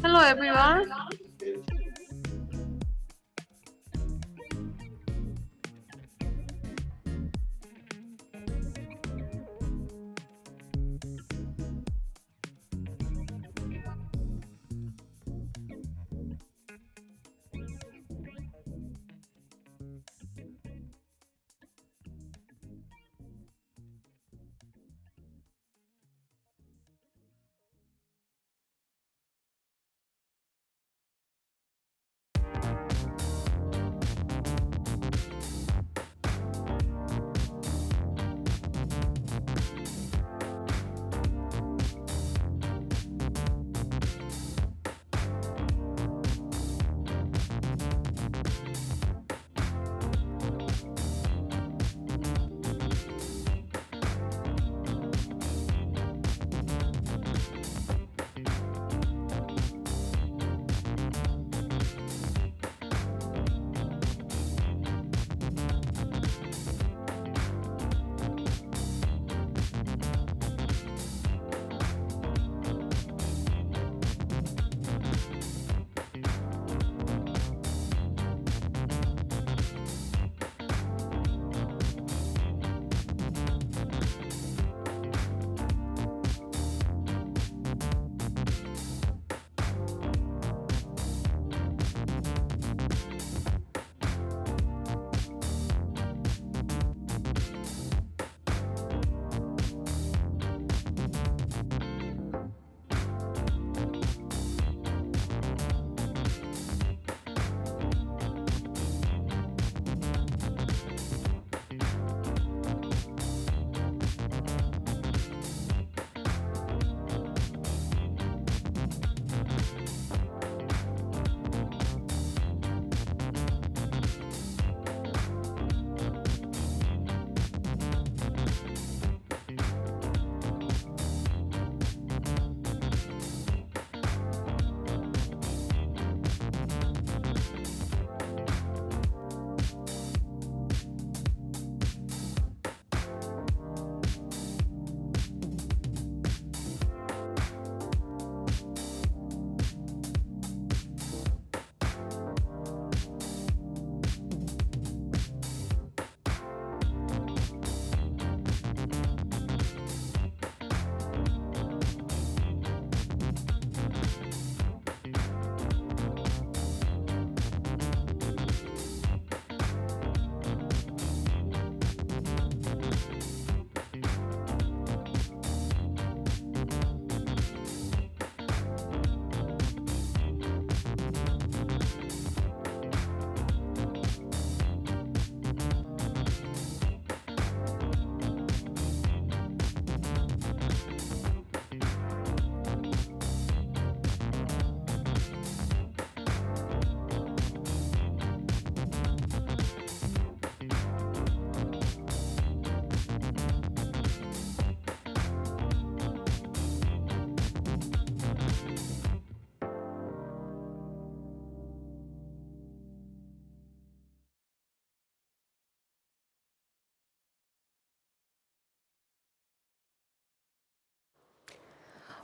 Hello everyone.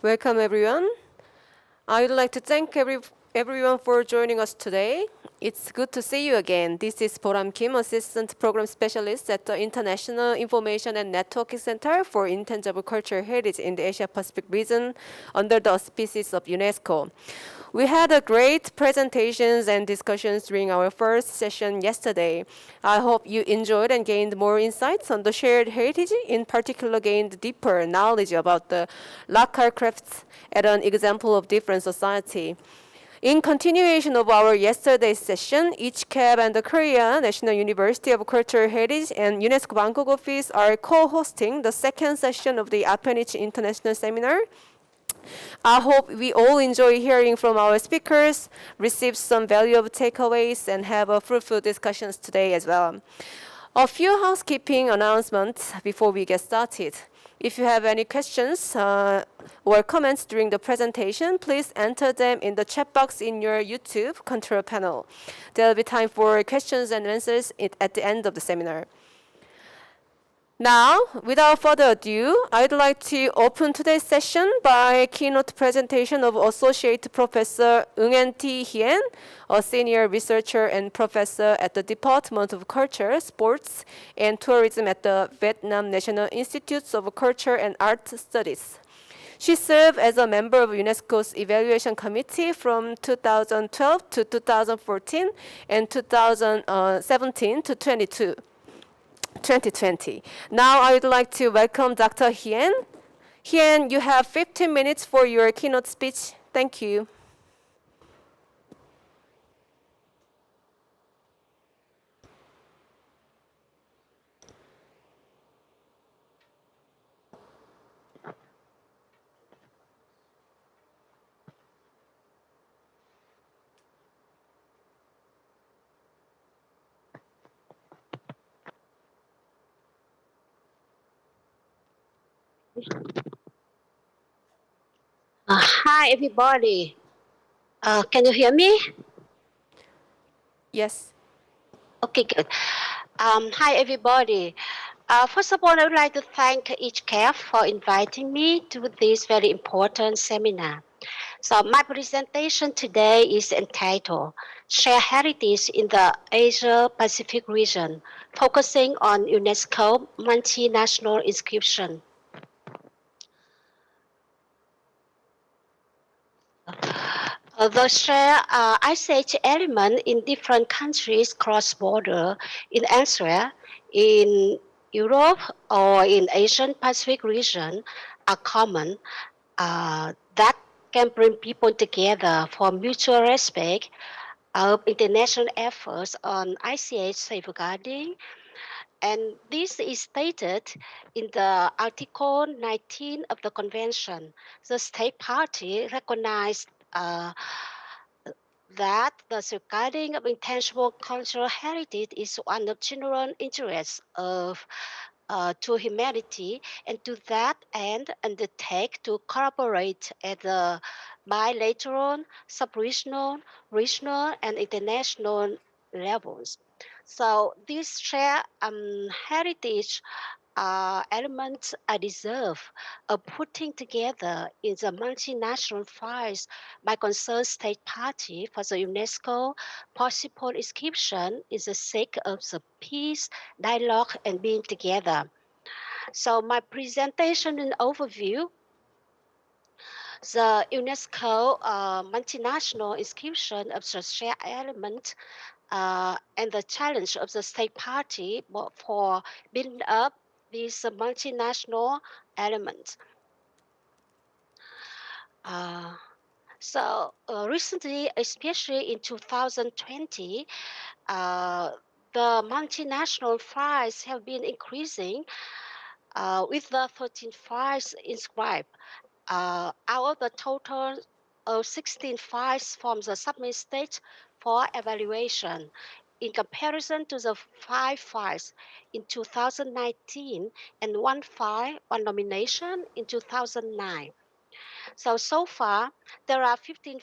Welcome everyone. I would like to thank everyone for joining us today. It's good to see you again. This is Boram Kim, Assistant Program Specialist at the International Information and Networking Center for Intangible Cultural Heritage in the Asia Pacific region under the auspices of UNESCO. We had a great presentations and discussions during our first session yesterday. I hope you enjoyed and gained more insights on the shared heritage, in particular gained deeper knowledge about the local crafts as an example of different society. In continuation of our yesterday's session, ICCAP and the Korea National University of Cultural Heritage and UNESCO Bangkok office are co-hosting the second session of the Appenage International Seminar. I hope we all enjoy hearing from our speakers, receive some valuable takeaways, and have a fruitful discussions today as well. A few housekeeping announcements before we get started. If you have any questions or comments during the presentation, please enter them in the chat box in your YouTube control panel. There will be time for questions and answers at the end of the seminar. Now, without further ado, I'd like to open today's session by a keynote presentation of Associate Professor Ng T. Hien, a senior researcher and professor at the Department of Culture, Sports, and Tourism at the Vietnam National Institutes of Culture and Art Studies. She served as a member of UNESCO's Evaluation Committee from 2012 to 2014 and 2017 to 2020. Now I would like to welcome Dr. Hien. Hien, you have 15 minutes for your keynote speech. Thank you. Hi, everybody. Can you hear me? Yes. Okay, good. Hi, everybody. First of all, I would like to thank HCAF for inviting me to this very important seminar. So my presentation today is entitled Share Heritage in the Asia-Pacific Region, focusing on UNESCO multinational inscription. The share ICH element in different countries cross-border in elsewhere in Europe or in Asian Pacific region are common that can bring people together for mutual respect of international efforts on ICH safeguarding. And this is stated in the Article 19 of the Convention. The state party recognized that the safeguarding of intangible cultural heritage is one of general interests to humanity, and to that end undertake to collaborate at the bilateral, sub-regional, regional, and international levels. So this shared heritage elements are deserve of putting together in the multinational files by concerned state party for the UNESCO possible inscription is the sake of the peace, dialogue, and being together. So my presentation and overview, the UNESCO multinational inscription of the shared element and the challenge of the state party for building up these multinational elements. Uh, Recently, especially in 2020, the multinational files have been increasing with the 13 files inscribed. Out of the total of 16 files from the submit stage for evaluation, in comparison to the 5 files in 2019 and 1 file on nomination in 2009. So far, there are 15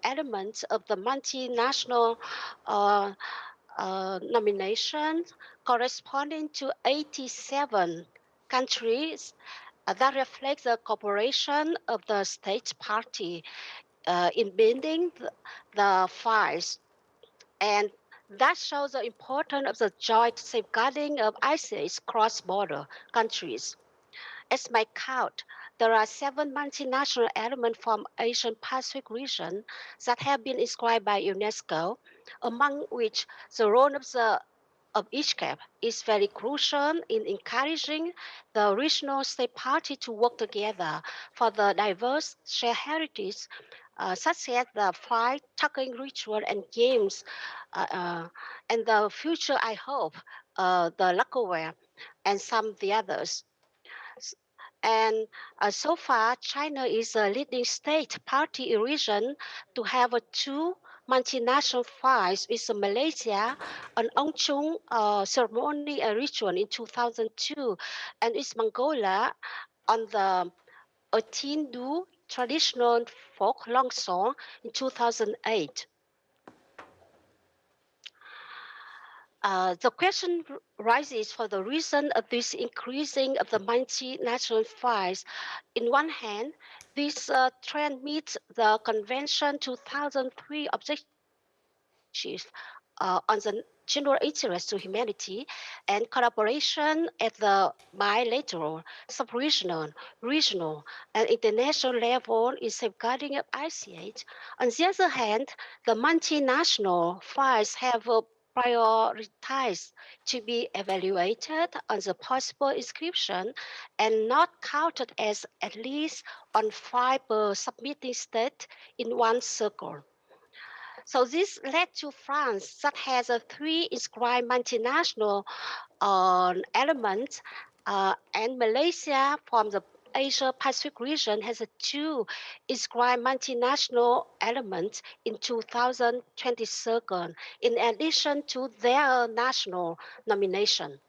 elements of the multinational uh, nominations corresponding to 87 countries that reflects the cooperation of the state party in building the files. And that shows the importance of the joint safeguarding of ICH cross-border countries. As my count, there are 7 multinational elements from Asian Pacific region that have been inscribed by UNESCO, among which the role of each cap is very crucial in encouraging the regional state party to work together for the diverse shared heritage, such as the flight, tucking ritual, and games, uh, uh, and the future, I hope, the lacquerware, and some of the others. And so far, China is a leading state party in region to have two multinational fights with Malaysia on Ongchung ceremony and ritual in 2002, and with Mongolia on the Atindu traditional folk long song in 2008. The question rises for the reason of this increasing of the multinational files. In one hand, this trend meets the Convention 2003 objectives on the general interest to humanity and collaboration at the bilateral, sub-regional, regional, and international level in safeguarding of ICH. On the other hand, the multinational files have prioritized to be evaluated on the possible inscription and not counted as at least on 5 submitting state in one circle. So this led to France that has a 3 inscribed multinational elements, and Malaysia from the Asia Pacific region has a 2 inscribed multinational elements in 2022, in addition to their national nomination.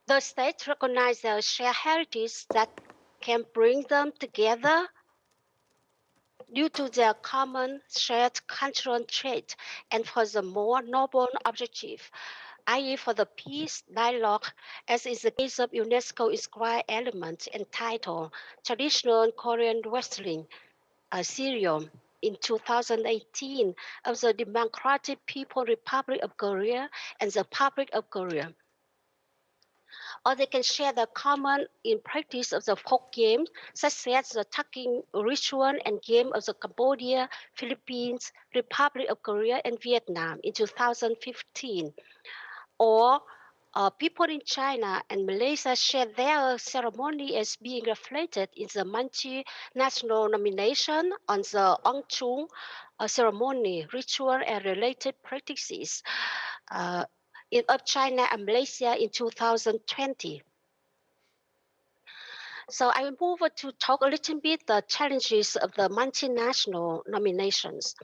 The state recognizes their shared heritage that can bring them together due to their common shared cultural trait and for the more noble objective, i.e. for the peace dialogue, as is the case of UNESCO inscribed element entitled Traditional Korean Wrestling, Serium, in 2018 of the Democratic People's Republic of Korea and the Republic of Korea. Or they can share the common in practice of the folk games, such as the tucking ritual and game of the Cambodia, Philippines, Republic of Korea, and Vietnam in 2015. Or people in China and Malaysia share their ceremony as being reflected in the multinational nomination on the Ong Chung ceremony, ritual, and related practices of China and Malaysia in 2020. So I will move on to talk a little bit the challenges of the multinational nominations.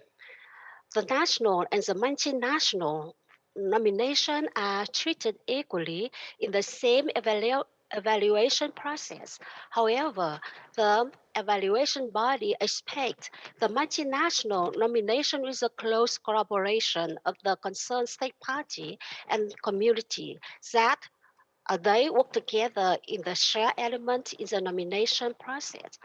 The national and the multinational nomination are treated equally in the same evaluation process. However, the evaluation body expects the multinational nomination with a close collaboration of the concerned state party and community that they work together in the shared element in the nomination process.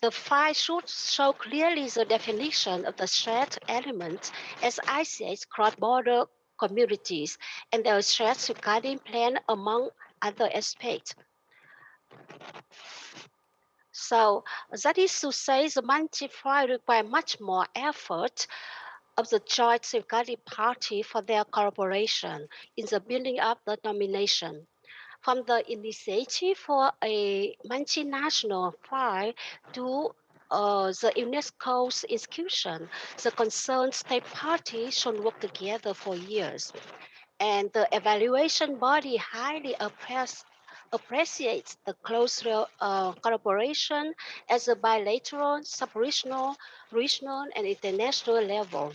The file should show clearly the definition of the shared element as ICH cross-border communities and their shared safeguarding plan among other aspects. So that is to say the multi-file require much more effort of the joint safeguarding party for their collaboration in the building up the nomination. From the initiative for a multinational file to the UNESCO's execution, the concerned state parties should work together for years. And the evaluation body highly appreciates the close collaboration at the bilateral, sub-regional, regional, and international level.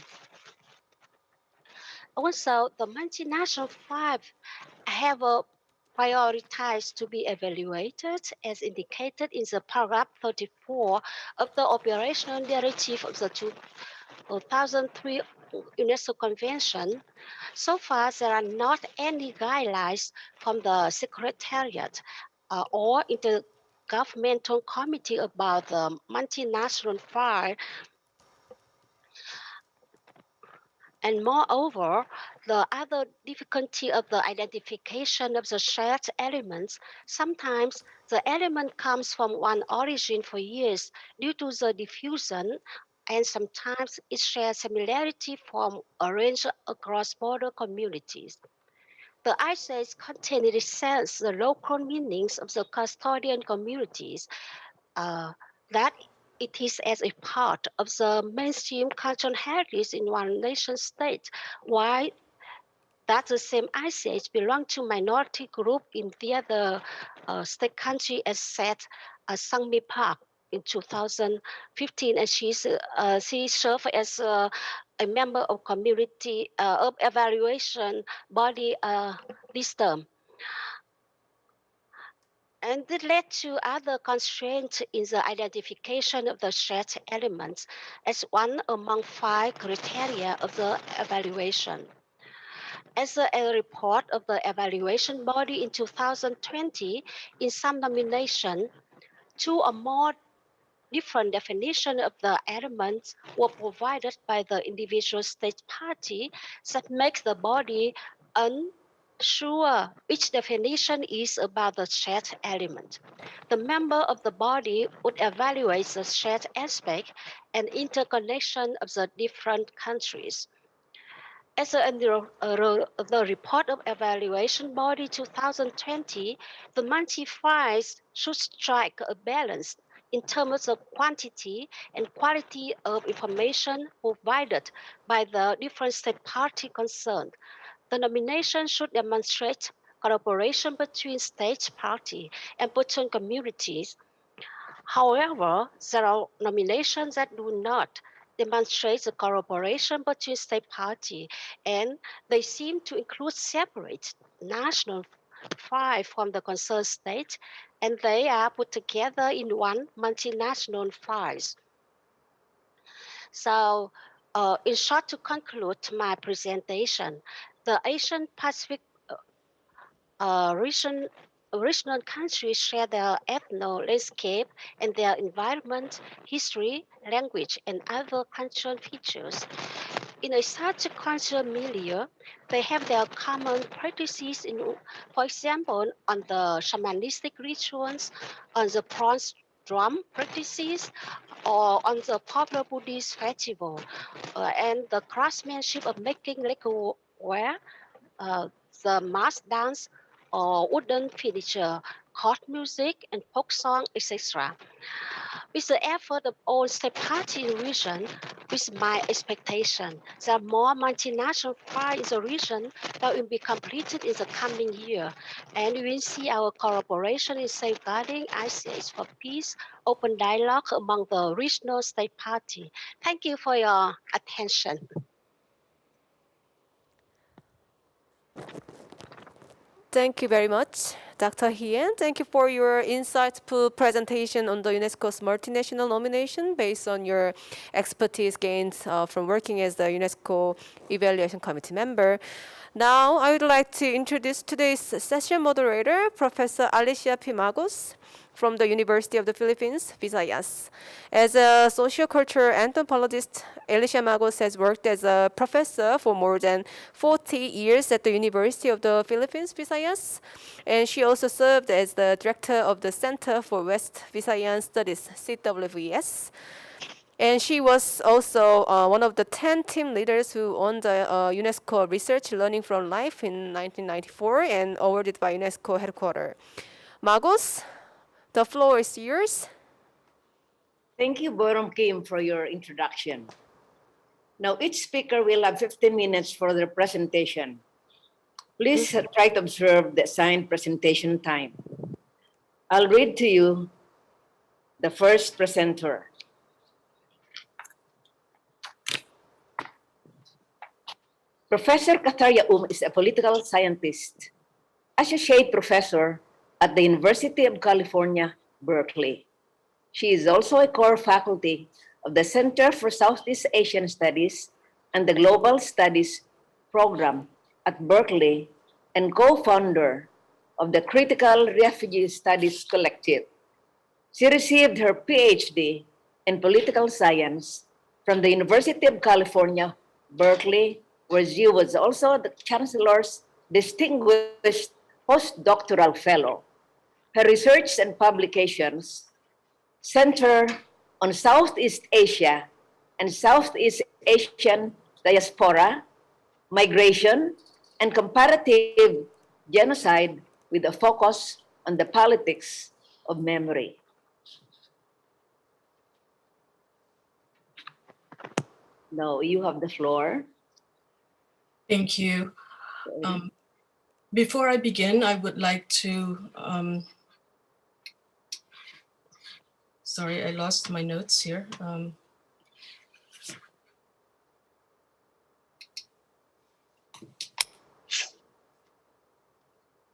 Also, the multinational five have prioritized to be evaluated as indicated in the paragraph 34 of the operational directive of the 2003 UNESCO Convention. So far, there are not any guidelines from the Secretariat or Intergovernmental Committee about the multinational file. And moreover, the other difficulty of the identification of the shared elements, sometimes the element comes from one origin for years due to the diffusion, and sometimes it shares similarity from a range across border communities. The ICH content in sense the local meanings of the custodian communities that it is as a part of the mainstream cultural heritage in one nation state, while that the same ICH belong to minority group in the other state country as said Sangmi Park in 2015, and she served as a member of community of evaluation body this term. And this led to other constraints in the identification of the shared elements as one among 5 criteria of the evaluation. As a report of the evaluation body in 2020, in some nomination, 2 or more different definitions of the elements were provided by the individual state party that makes the body unsure which definition is about the shared element. The member of the body would evaluate the shared aspect and interconnection of the different countries. As the report of evaluation body 2020, the multi-files should strike a balance in terms of quantity and quality of information provided by the different state party concerned. The nomination should demonstrate collaboration between state party and between communities. However, there are nominations that do not demonstrate the collaboration between state parties, and they seem to include separate national files from the concerned state, and they are put together in one multinational files. So, in short, to conclude my presentation, the Asian Pacific regional countries share their ethno landscape and their environment, history, language, and other cultural features. In a such a cultural milieu, they have their common practices, for example, on the shamanistic rituals, on the bronze drum practices, or on the popular Buddhist festival, and the craftsmanship of making lacquerware, uh, the mass dance or wooden furniture, court music, and folk song, etc. With the effort of all state party in the region, with my expectation that more multinational files in the region that will be completed in the coming year, and we will see our collaboration in safeguarding ICS for peace, open dialogue among the regional state party. Thank you for your attention. Thank you very much, Dr. Hien. Thank you for your insightful presentation on the UNESCO's multinational nomination based on your expertise gained from working as the UNESCO Evaluation Committee member. Now, I would like to introduce today's session moderator, Professor Alicia P. Magos from the University of the Philippines, Visayas. As a sociocultural anthropologist, Alicia Magos has worked as a professor for more than 40 years at the University of the Philippines, Visayas. And she also served as the director of the Center for West Visayan Studies, CWVS. And she was also one of the 10 team leaders who won the UNESCO Research Learning from Life in 1994 and awarded by UNESCO headquarters. Magos, the floor is yours. Thank you, Borom Kim, for your introduction. Now, each speaker will have 15 minutes for their presentation. Please try to observe the assigned presentation time. I'll read to you the first presenter. Professor Katharya is a political scientist, associate professor at the University of California, Berkeley. She is also a core faculty of the Center for Southeast Asian Studies and the Global Studies program at Berkeley and co-founder of the Critical Refugee Studies Collective. She received her PhD in political science from the University of California, Berkeley, where she was also the Chancellor's Distinguished Postdoctoral Fellow. Her research and publications center on Southeast Asia and Southeast Asian diaspora, migration, and comparative genocide with a focus on the politics of memory. Now you have the floor. Thank you. Before I begin, I would like to, sorry, I lost my notes here.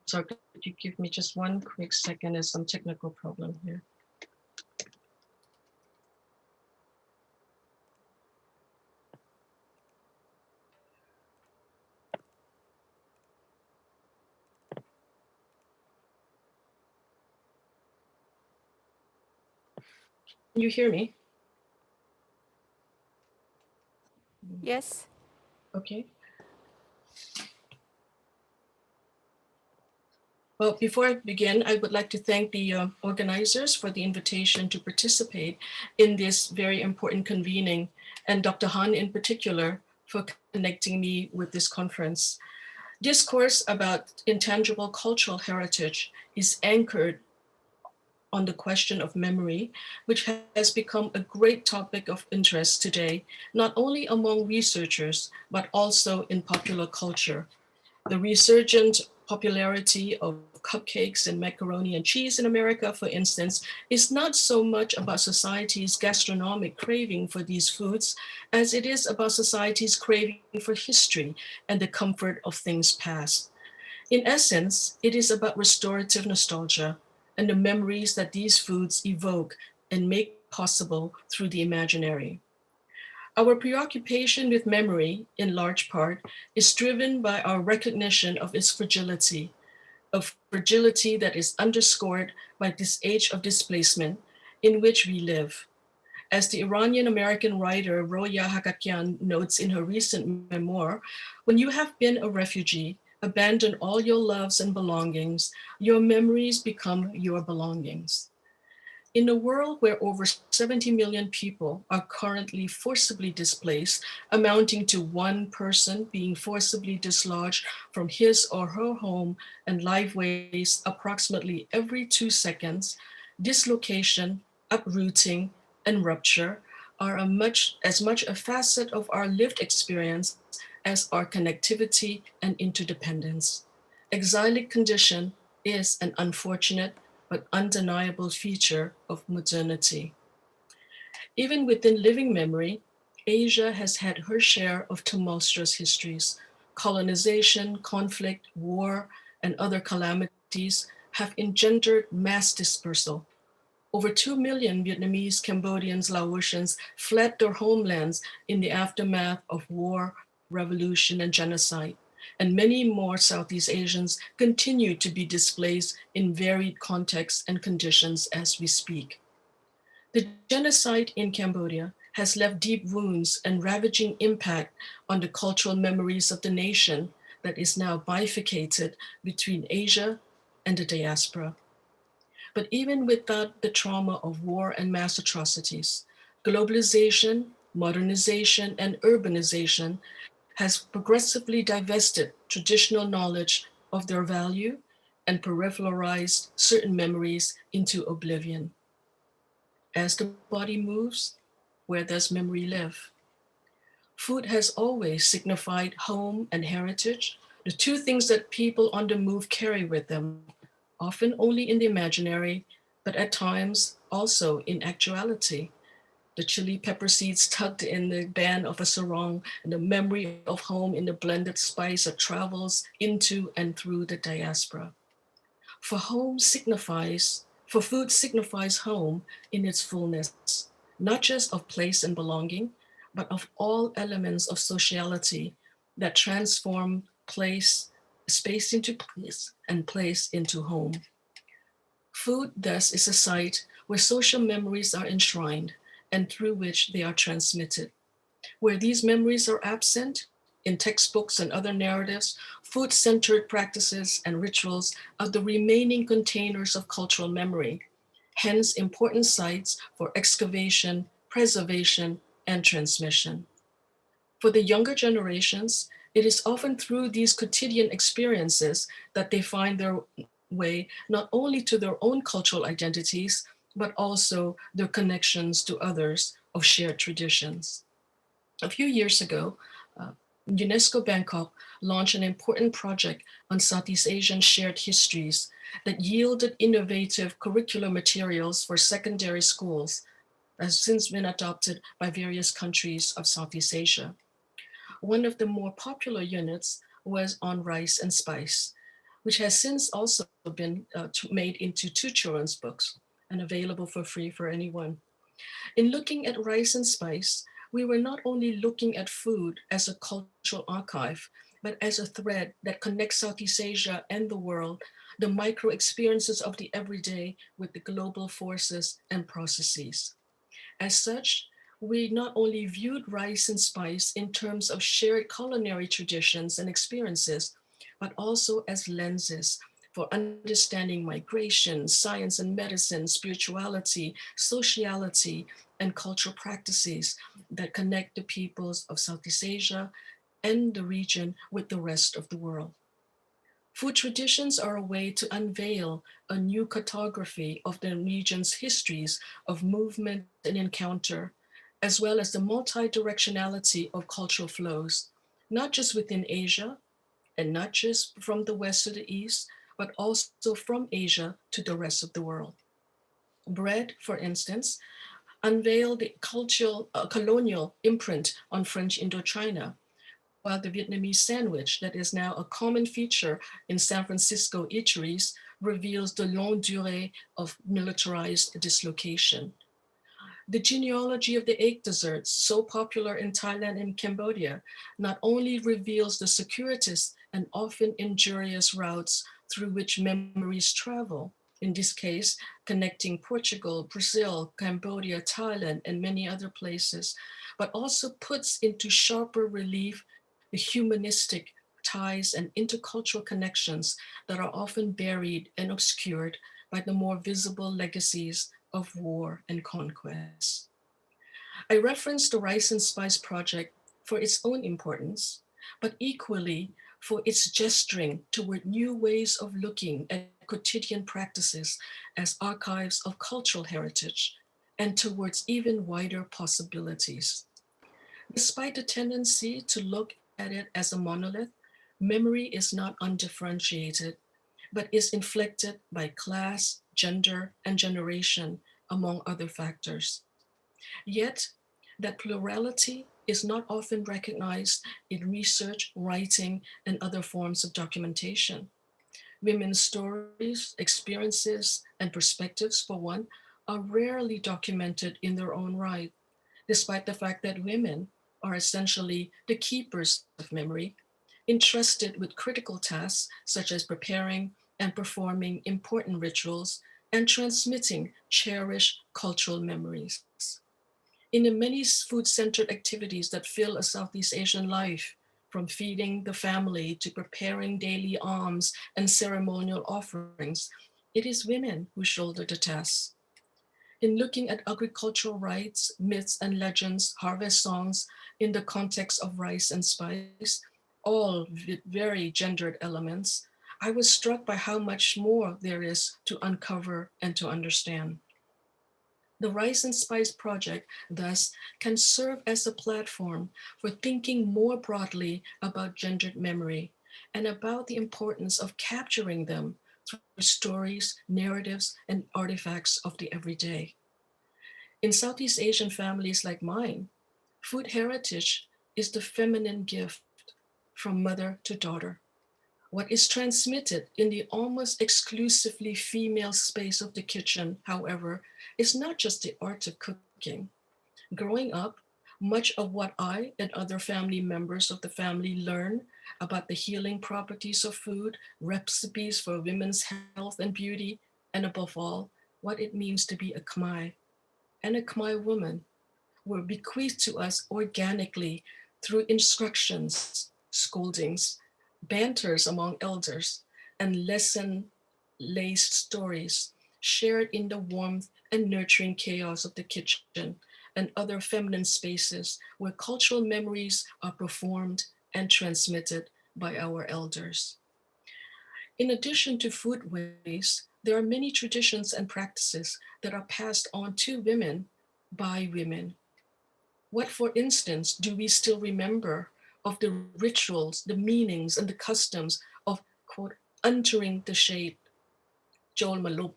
Sorry, could you give me just one quick second? There's some technical problem here. Can you hear me? Yes. Okay. Well, before I begin, I would like to thank the organizers for the invitation to participate in this very important convening, and Dr. Han in particular for connecting me with this conference. Discourse about intangible cultural heritage is anchored on the question of memory, which has become a great topic of interest today, not only among researchers, but also in popular culture. The resurgent popularity of cupcakes and macaroni and cheese in America, for instance, is not so much about society's gastronomic craving for these foods as it is about society's craving for history and the comfort of things past. In essence, it is about restorative nostalgia and the memories that these foods evoke and make possible through the imaginary. Our preoccupation with memory, in large part, is driven by our recognition of its fragility, a fragility that is underscored by this age of displacement in which we live. As the Iranian American writer Roya Hakakyan notes in her recent memoir, when you have been a refugee, abandon all your loves and belongings, your memories become your belongings. In a world where over 70 million people are currently forcibly displaced, amounting to one person being forcibly dislodged from his or her home and liveways approximately every 2 seconds, dislocation, uprooting, and rupture are as much a facet of our lived experience as our connectivity and interdependence. Exilic condition is an unfortunate but undeniable feature of modernity. Even within living memory, Asia has had her share of tumultuous histories. Colonization, conflict, war, and other calamities have engendered mass dispersal. Over 2 million Vietnamese, Cambodians, Laotians fled their homelands in the aftermath of war, revolution, and genocide. And many more Southeast Asians continue to be displaced in varied contexts and conditions as we speak. The genocide in Cambodia has left deep wounds and ravaging impact on the cultural memories of the nation that is now bifurcated between Asia and the diaspora. But even without the trauma of war and mass atrocities, globalization, modernization, and urbanization has progressively divested traditional knowledge of their value and peripheralized certain memories into oblivion. As the body moves, where does memory live? Food has always signified home and heritage, the two things that people on the move carry with them, often only in the imaginary, but at times also in actuality. The chili pepper seeds tucked in the band of a sarong, and the memory of home in the blended spice that travels into and through the diaspora. For food signifies home in its fullness, not just of place and belonging, but of all elements of sociality that transform space into place, and place into home. Food, thus, is a site where social memories are enshrined and through which they are transmitted. Where these memories are absent, in textbooks and other narratives, food-centered practices and rituals are the remaining containers of cultural memory, hence important sites for excavation, preservation, and transmission. For the younger generations, it is often through these quotidian experiences that they find their way not only to their own cultural identities, but also their connections to others of shared traditions. A few years ago, UNESCO Bangkok launched an important project on Southeast Asian shared histories that yielded innovative curricular materials for secondary schools that has since been adopted by various countries of Southeast Asia. One of the more popular units was on rice and spice. which has since also been made into 2 children's books and available for free for anyone. In looking at rice and spice, we were not only looking at food as a cultural archive, but as a thread that connects Southeast Asia and the world, the micro experiences of the everyday with the global forces and processes. As such, we not only viewed rice and spice in terms of shared culinary traditions and experiences, but also as lenses for understanding migration, science and medicine, spirituality, sociality, and cultural practices that connect the peoples of Southeast Asia and the region with the rest of the world. Food traditions are a way to unveil a new cartography of the region's histories of movement and encounter, as well as the multi-directionality of cultural flows, not just within Asia and not just from the West to the East, but also from Asia to the rest of the world. Bread, for instance, unveiled the cultural, colonial imprint on French Indochina, while the Vietnamese sandwich, that is now a common feature in San Francisco eateries, reveals the longue durée of militarized dislocation. The genealogy of the egg desserts, so popular in Thailand and Cambodia, not only reveals the circuitous and often injurious routes through which memories travel, in this case, connecting Portugal, Brazil, Cambodia, Thailand, and many other places, but also puts into sharper relief the humanistic ties and intercultural connections that are often buried and obscured by the more visible legacies of war and conquest. I reference the Rice and Spice Project for its own importance, but equally for its gesturing toward new ways of looking at quotidian practices as archives of cultural heritage and towards even wider possibilities. Despite the tendency to look at it as a monolith, memory is not undifferentiated, but is inflected by class, gender, and generation, among other factors. Yet, that plurality is not often recognized in research, writing, and other forms of documentation. Women's stories, experiences, and perspectives, for one, are rarely documented in their own right, despite the fact that women are essentially the keepers of memory, entrusted with critical tasks such as preparing and performing important rituals and transmitting cherished cultural memories. In the many food-centered activities that fill a Southeast Asian life, from feeding the family to preparing daily alms and ceremonial offerings, it is women who shoulder the tasks. In looking at agricultural rites, myths and legends, harvest songs in the context of rice and spice, all with very gendered elements, I was struck by how much more there is to uncover and to understand. The Rice and Spice Project, thus, can serve as a platform for thinking more broadly about gendered memory and about the importance of capturing them through stories, narratives, and artifacts of the everyday. In Southeast Asian families like mine, food heritage is the feminine gift from mother to daughter. What is transmitted in the almost exclusively female space of the kitchen, however, is not just the art of cooking. Growing up, much of what I and other family members of the family learn about the healing properties of food, recipes for women's health and beauty, and above all, what it means to be a Khmer and a Khmer woman were bequeathed to us organically through instructions, scoldings, banters among elders, and lesson laced stories shared in the warmth and nurturing chaos of the kitchen and other feminine spaces where cultural memories are performed and transmitted by our elders. In addition to food ways, there are many traditions and practices that are passed on to women by women. What, for instance, do we still remember of the rituals, the meanings, and the customs of, quote, entering the shade, Joel Malup,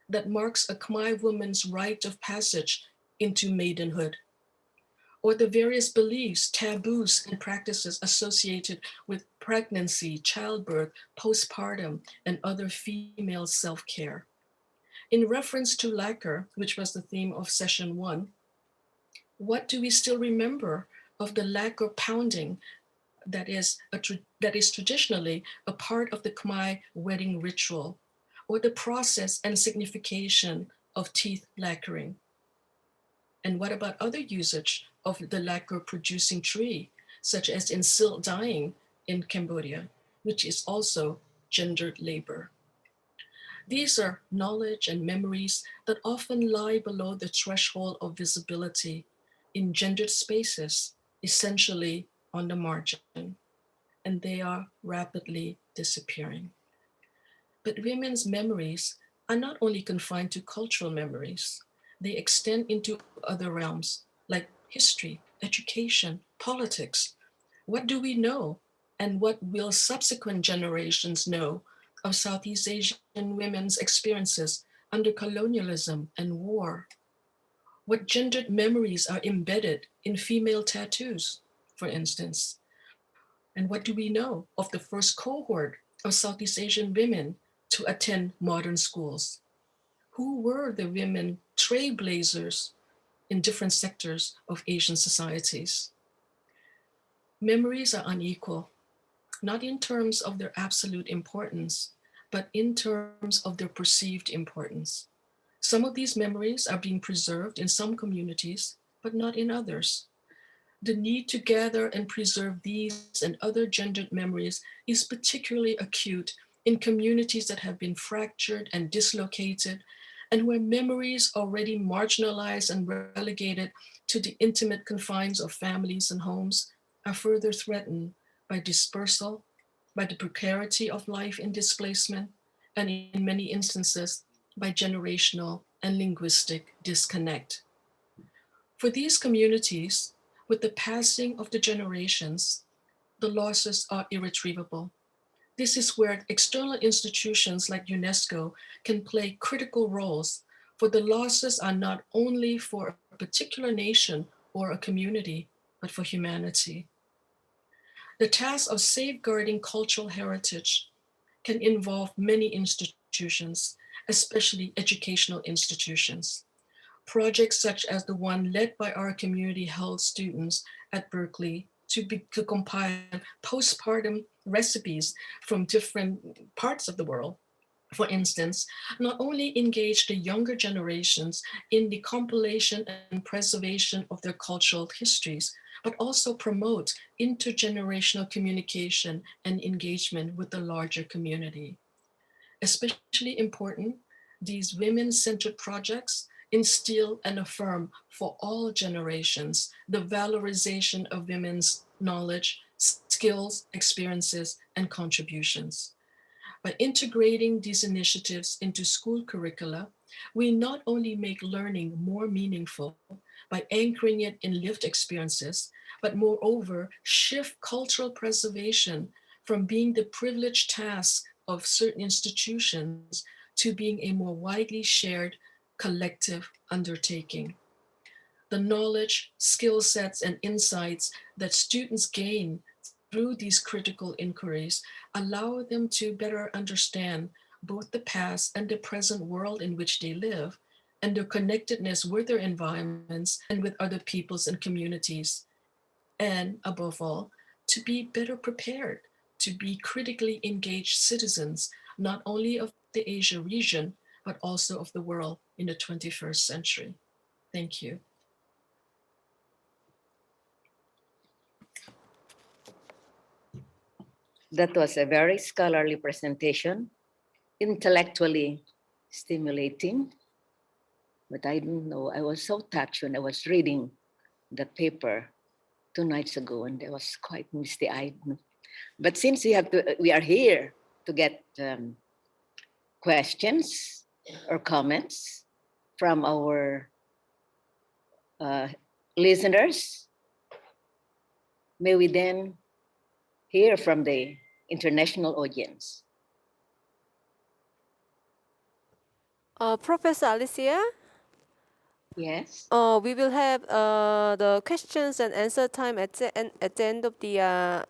that marks a Khmer woman's rite of passage into maidenhood? or the various beliefs, taboos, and practices associated with pregnancy, childbirth, postpartum, and other female self-care. In reference to lacquer, which was the theme of session 1, what do we still remember of the lacquer pounding that is traditionally a part of the Khmer wedding ritual, or the process and signification of teeth lacquering? And what about other usage of the lacquer producing tree, such as in silk dyeing in Cambodia, which is also gendered labor? These are knowledge and memories that often lie below the threshold of visibility in gendered spaces, essentially on the margin, and they are rapidly disappearing. But women's memories are not only confined to cultural memories, they extend into other realms like history, education, politics. What do we know, and what will subsequent generations know of Southeast Asian women's experiences under colonialism and war? What gendered memories are embedded in female tattoos, for instance? And what do we know of the first cohort of Southeast Asian women to attend modern schools? Who were the women trailblazers in different sectors of Asian societies? Memories are unequal, not in terms of their absolute importance, but in terms of their perceived importance. Some of these memories are being preserved in some communities, but not in others. The need to gather and preserve these and other gendered memories is particularly acute in communities that have been fractured and dislocated, and where memories already marginalized and relegated to the intimate confines of families and homes are further threatened by dispersal, by the precarity of life in displacement, and in many instances, by generational and linguistic disconnect. For these communities, with the passing of the generations, the losses are irretrievable. This is where external institutions like UNESCO can play critical roles, for the losses are not only for a particular nation or a community, but for humanity. The task of safeguarding cultural heritage can involve many institutions, especially educational institutions. Projects such as the one led by our community health students at Berkeley to compile postpartum recipes from different parts of the world, for instance, not only engage the younger generations in the compilation and preservation of their cultural histories, but also promote intergenerational communication and engagement with the larger community. Especially important, these women-centered projects instill and affirm for all generations the valorization of women's knowledge, skills, experiences, and contributions. By integrating these initiatives into school curricula, we not only make learning more meaningful by anchoring it in lived experiences, but moreover, shift cultural preservation from being the privileged task of certain institutions to being a more widely shared collective undertaking. The knowledge, skill sets, and insights that students gain through these critical inquiries allow them to better understand both the past and the present world in which they live, and their connectedness with their environments and with other peoples and communities. And above all, to be better prepared to be critically engaged citizens, not only of the Asia region, but also of the world in the 21st century. Thank you. That was a very scholarly presentation, intellectually stimulating. But I don't know, I was so touched when I was reading the paper 2 nights ago, and I was quite misty-eyed. But since we are here to get questions or comments from our listeners, may we then hear from the international audience. Professor Alicia, Yes. We will have the questions and answer time at the end of the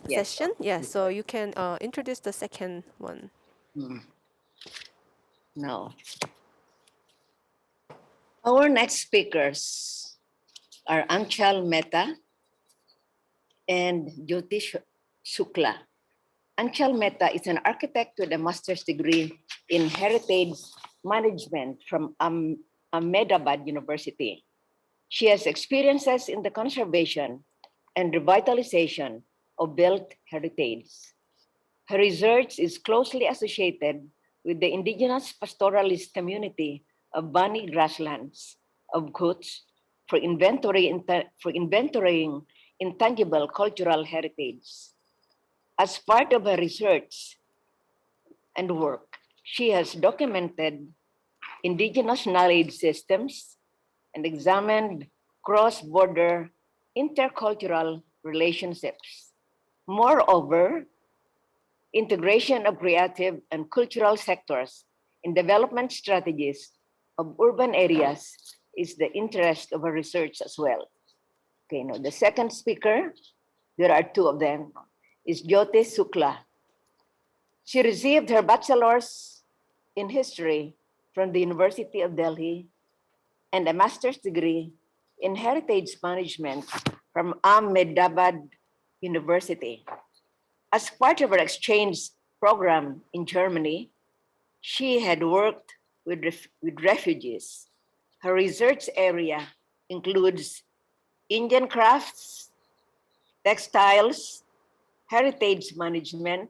Yes. session. Yeah, so you can introduce the second one. No. Our next speakers are Anchal Mehta and Jyoti Shukla. Anchal Mehta is an architect with a master's degree in heritage management from Ahmedabad University. She has experiences in the conservation and revitalization of built heritage. Her research is closely associated with the indigenous pastoralist community of Bani grasslands of Kutch for inventorying intangible cultural heritage. As part of her research and work, she has documented indigenous knowledge systems and examined cross-border intercultural relationships. Moreover, integration of creative and cultural sectors in development strategies of urban areas is the interest of her research as well. Okay, now the second speaker, there are two of them, is Jyoti Shukla. She received her bachelor's in history from the University of Delhi and a master's degree in heritage management from Ahmedabad University. As part of her exchange program in Germany, she had worked with refugees. Her research area includes Indian crafts, textiles, heritage management,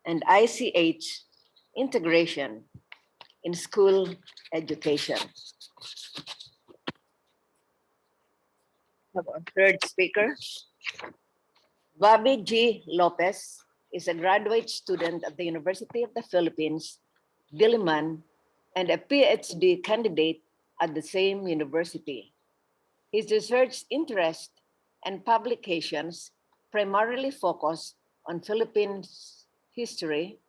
and ICH integration in school education. Our third speaker, Bobby G. Lopez, is a graduate student at the University of the Philippines, Diliman, and a PhD candidate at the same university. His research interest and publications primarily focus on Philippines history,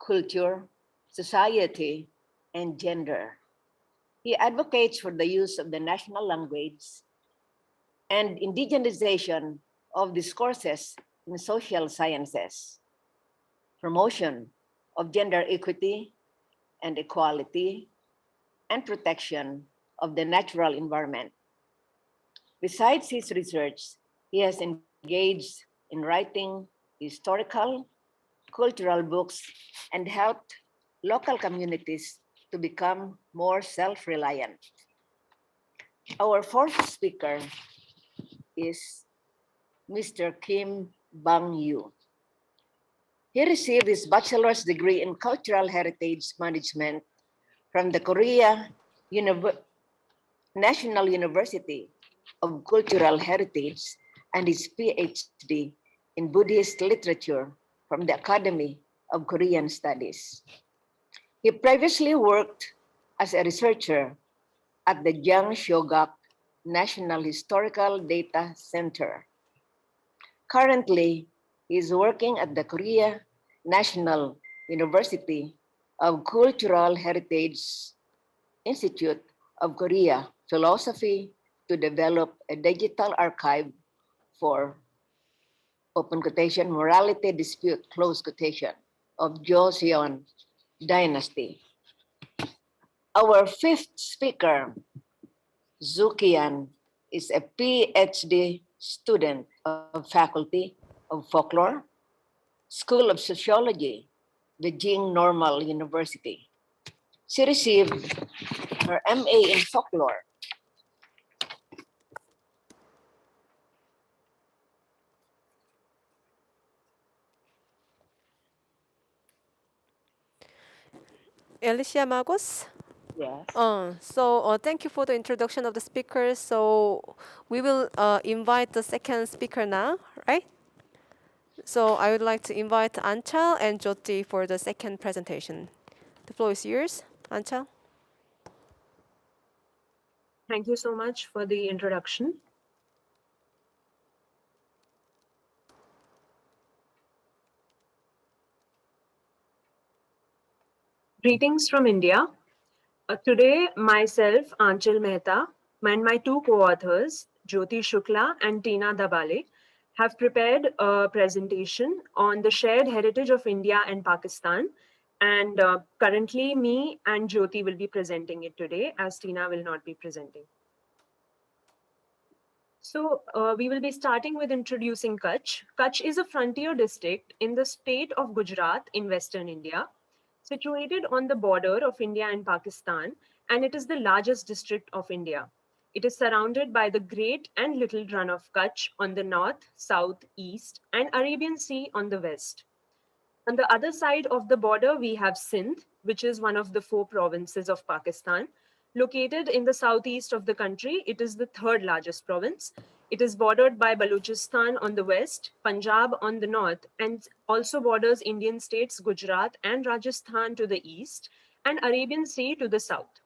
culture, society, and gender. He advocates for the use of the national language and indigenization of discourses in social sciences, promotion of gender equity and equality, and protection of the natural environment. Besides his research, he has engaged in writing historical, cultural books, and helped local communities to become more self-reliant. Our fourth speaker is Mr. Kim Bang Yu. He received his bachelor's degree in cultural heritage management from the Korea National University of Cultural Heritage and his PhD in Buddhist literature from the Academy of Korean Studies. He previously worked as a researcher at the Jiangshogak National Historical Data Center. Currently, he is working at the Korea National University of Cultural Heritage Institute of Korea Philosophy to develop a digital archive for open quotation morality dispute close quotation of Joseon dynasty. Our fifth speaker, Zukian, is a PhD student of Faculty of Folklore, School of Sociology, Beijing Normal University. She received her MA in Folklore. Alicia Magos? Yes. Thank you for the introduction of the speakers. So we will invite the second speaker now, right? So I would like to invite Anchal and Jyoti for the second presentation. The floor is yours, Anchal. Thank you so much for the introduction. Greetings from India. Today, myself, Anchal Mehta, and my two co-authors, Jyoti Shukla and Tina Dabale, have prepared a presentation on the shared heritage of India and Pakistan. And currently, me and Jyoti will be presenting it today, as Tina will not be presenting. So we will be starting with introducing Kutch. Kutch is a frontier district in the state of Gujarat in Western India, situated on the border of India and Pakistan, and it is the largest district of India. It is surrounded by the Great and Little Run of Kutch on the north, south, east, and Arabian Sea on the west. On the other side of the border, we have Sindh, which is one of the four provinces of Pakistan. Located in the southeast of the country, it is the third largest province. It is bordered by Balochistan on the west, Punjab on the north, and also borders Indian states Gujarat and Rajasthan to the east, and Arabian Sea to the south.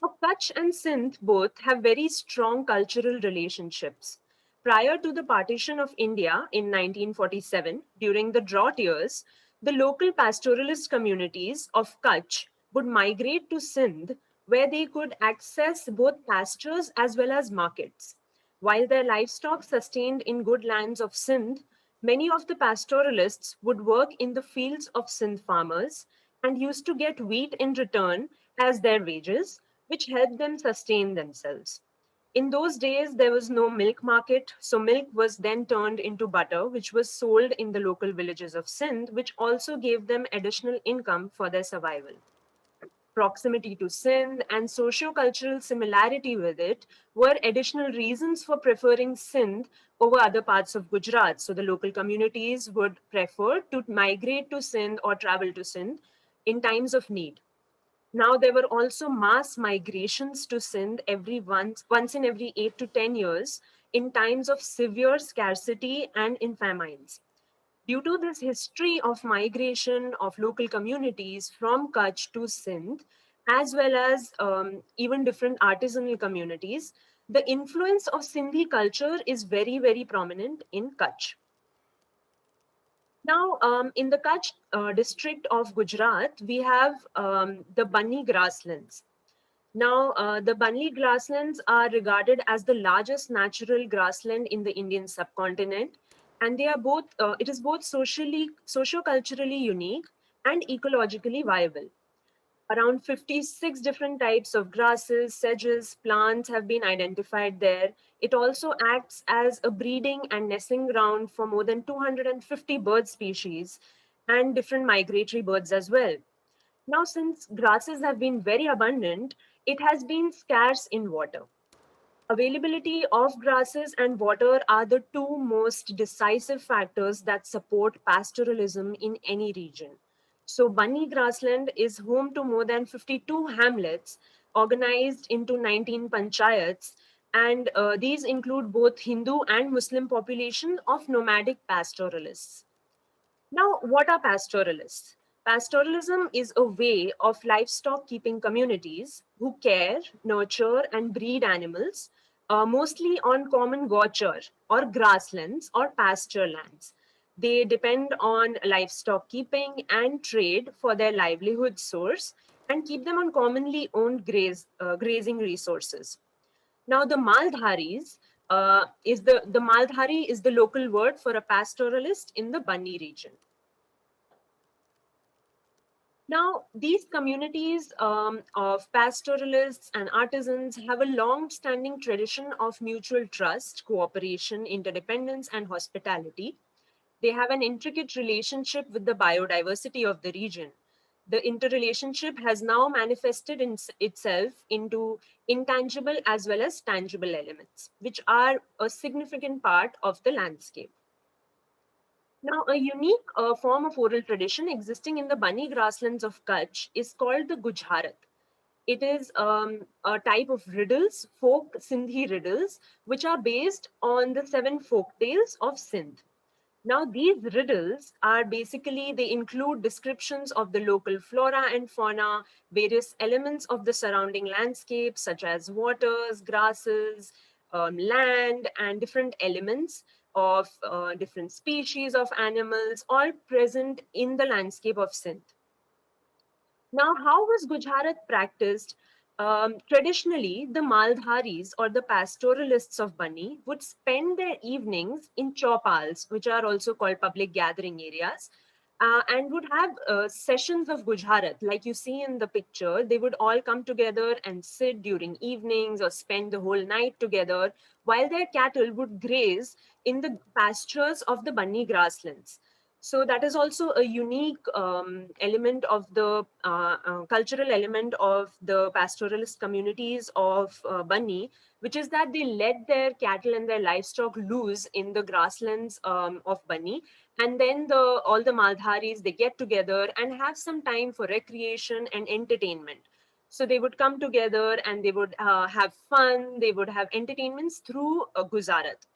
Now, Kutch and Sindh both have very strong cultural relationships. Prior to the partition of India in 1947, during the drought years, the local pastoralist communities of Kutch would migrate to Sindh, where they could access both pastures as well as markets. While their livestock sustained in good lands of Sindh, many of the pastoralists would work in the fields of Sindh farmers and used to get wheat in return as their wages, which helped them sustain themselves. In those days, there was no milk market, so milk was then turned into butter, which was sold in the local villages of Sindh, which also gave them additional income for their survival. Proximity to Sindh and socio-cultural similarity with it were additional reasons for preferring Sindh over other parts of Gujarat. So the local communities would prefer to migrate to Sindh or travel to Sindh in times of need. Now there were also mass migrations to Sindh once in every 8 to 10 years in times of severe scarcity and in famines. Due to this history of migration of local communities from Kutch to Sindh, as well as even different artisanal communities, the influence of Sindhi culture is very, very prominent in Kutch. Now, in the Kutch district of Gujarat, we have the Banni grasslands. Now, the Banni grasslands are regarded as the largest natural grassland in the Indian subcontinent, and they are both. It is both socio-culturally unique and ecologically viable. Around 56 different types of grasses, sedges, plants have been identified there. It also acts as a breeding and nesting ground for more than 250 bird species and different migratory birds as well. Now, since grasses have been very abundant, it has been scarce in water. Availability of grasses and water are the two most decisive factors that support pastoralism in any region. So, Banni grassland is home to more than 52 hamlets organized into 19 panchayats, and these include both Hindu and Muslim population of nomadic pastoralists. Now, what are pastoralists? Pastoralism is a way of livestock keeping communities who care, nurture, and breed animals, mostly on common gauchar or grasslands or pasture lands. They depend on livestock keeping and trade for their livelihood source and keep them on commonly owned grazing resources. Now, the Maldharis the Maldhari is the local word for a pastoralist in the Banni region. Now, these communities of pastoralists and artisans have a long-standing tradition of mutual trust, cooperation, interdependence, and hospitality. They have an intricate relationship with the biodiversity of the region. The interrelationship has now manifested itself into intangible as well as tangible elements, which are a significant part of the landscape. Now, a unique form of oral tradition existing in the Banni grasslands of Kutch is called the Gujharat. It is a type of riddles, folk Sindhi riddles, which are based on the 7 folk tales of Sindh. Now, these riddles are basically, they include descriptions of the local flora and fauna, various elements of the surrounding landscape, such as waters, grasses, land, and different elements of different species of animals, all present in the landscape of Sindh. Now, how was Gujarat practiced? Traditionally, the Maldharis or the pastoralists of Bani would spend their evenings in chaupals, which are also called public gathering areas, and would have sessions of Gujarat. Like you see in the picture, they would all come together and sit during evenings or spend the whole night together while their cattle would graze in the pastures of the Bani grasslands. So that is also a unique element of the cultural element of the pastoralist communities of Bani, which is that they let their cattle and their livestock loose in the grasslands of Bani, and then all the Maldharis, they get together and have some time for recreation and entertainment. So they would come together and they would have fun, they would have entertainments through Gujarat.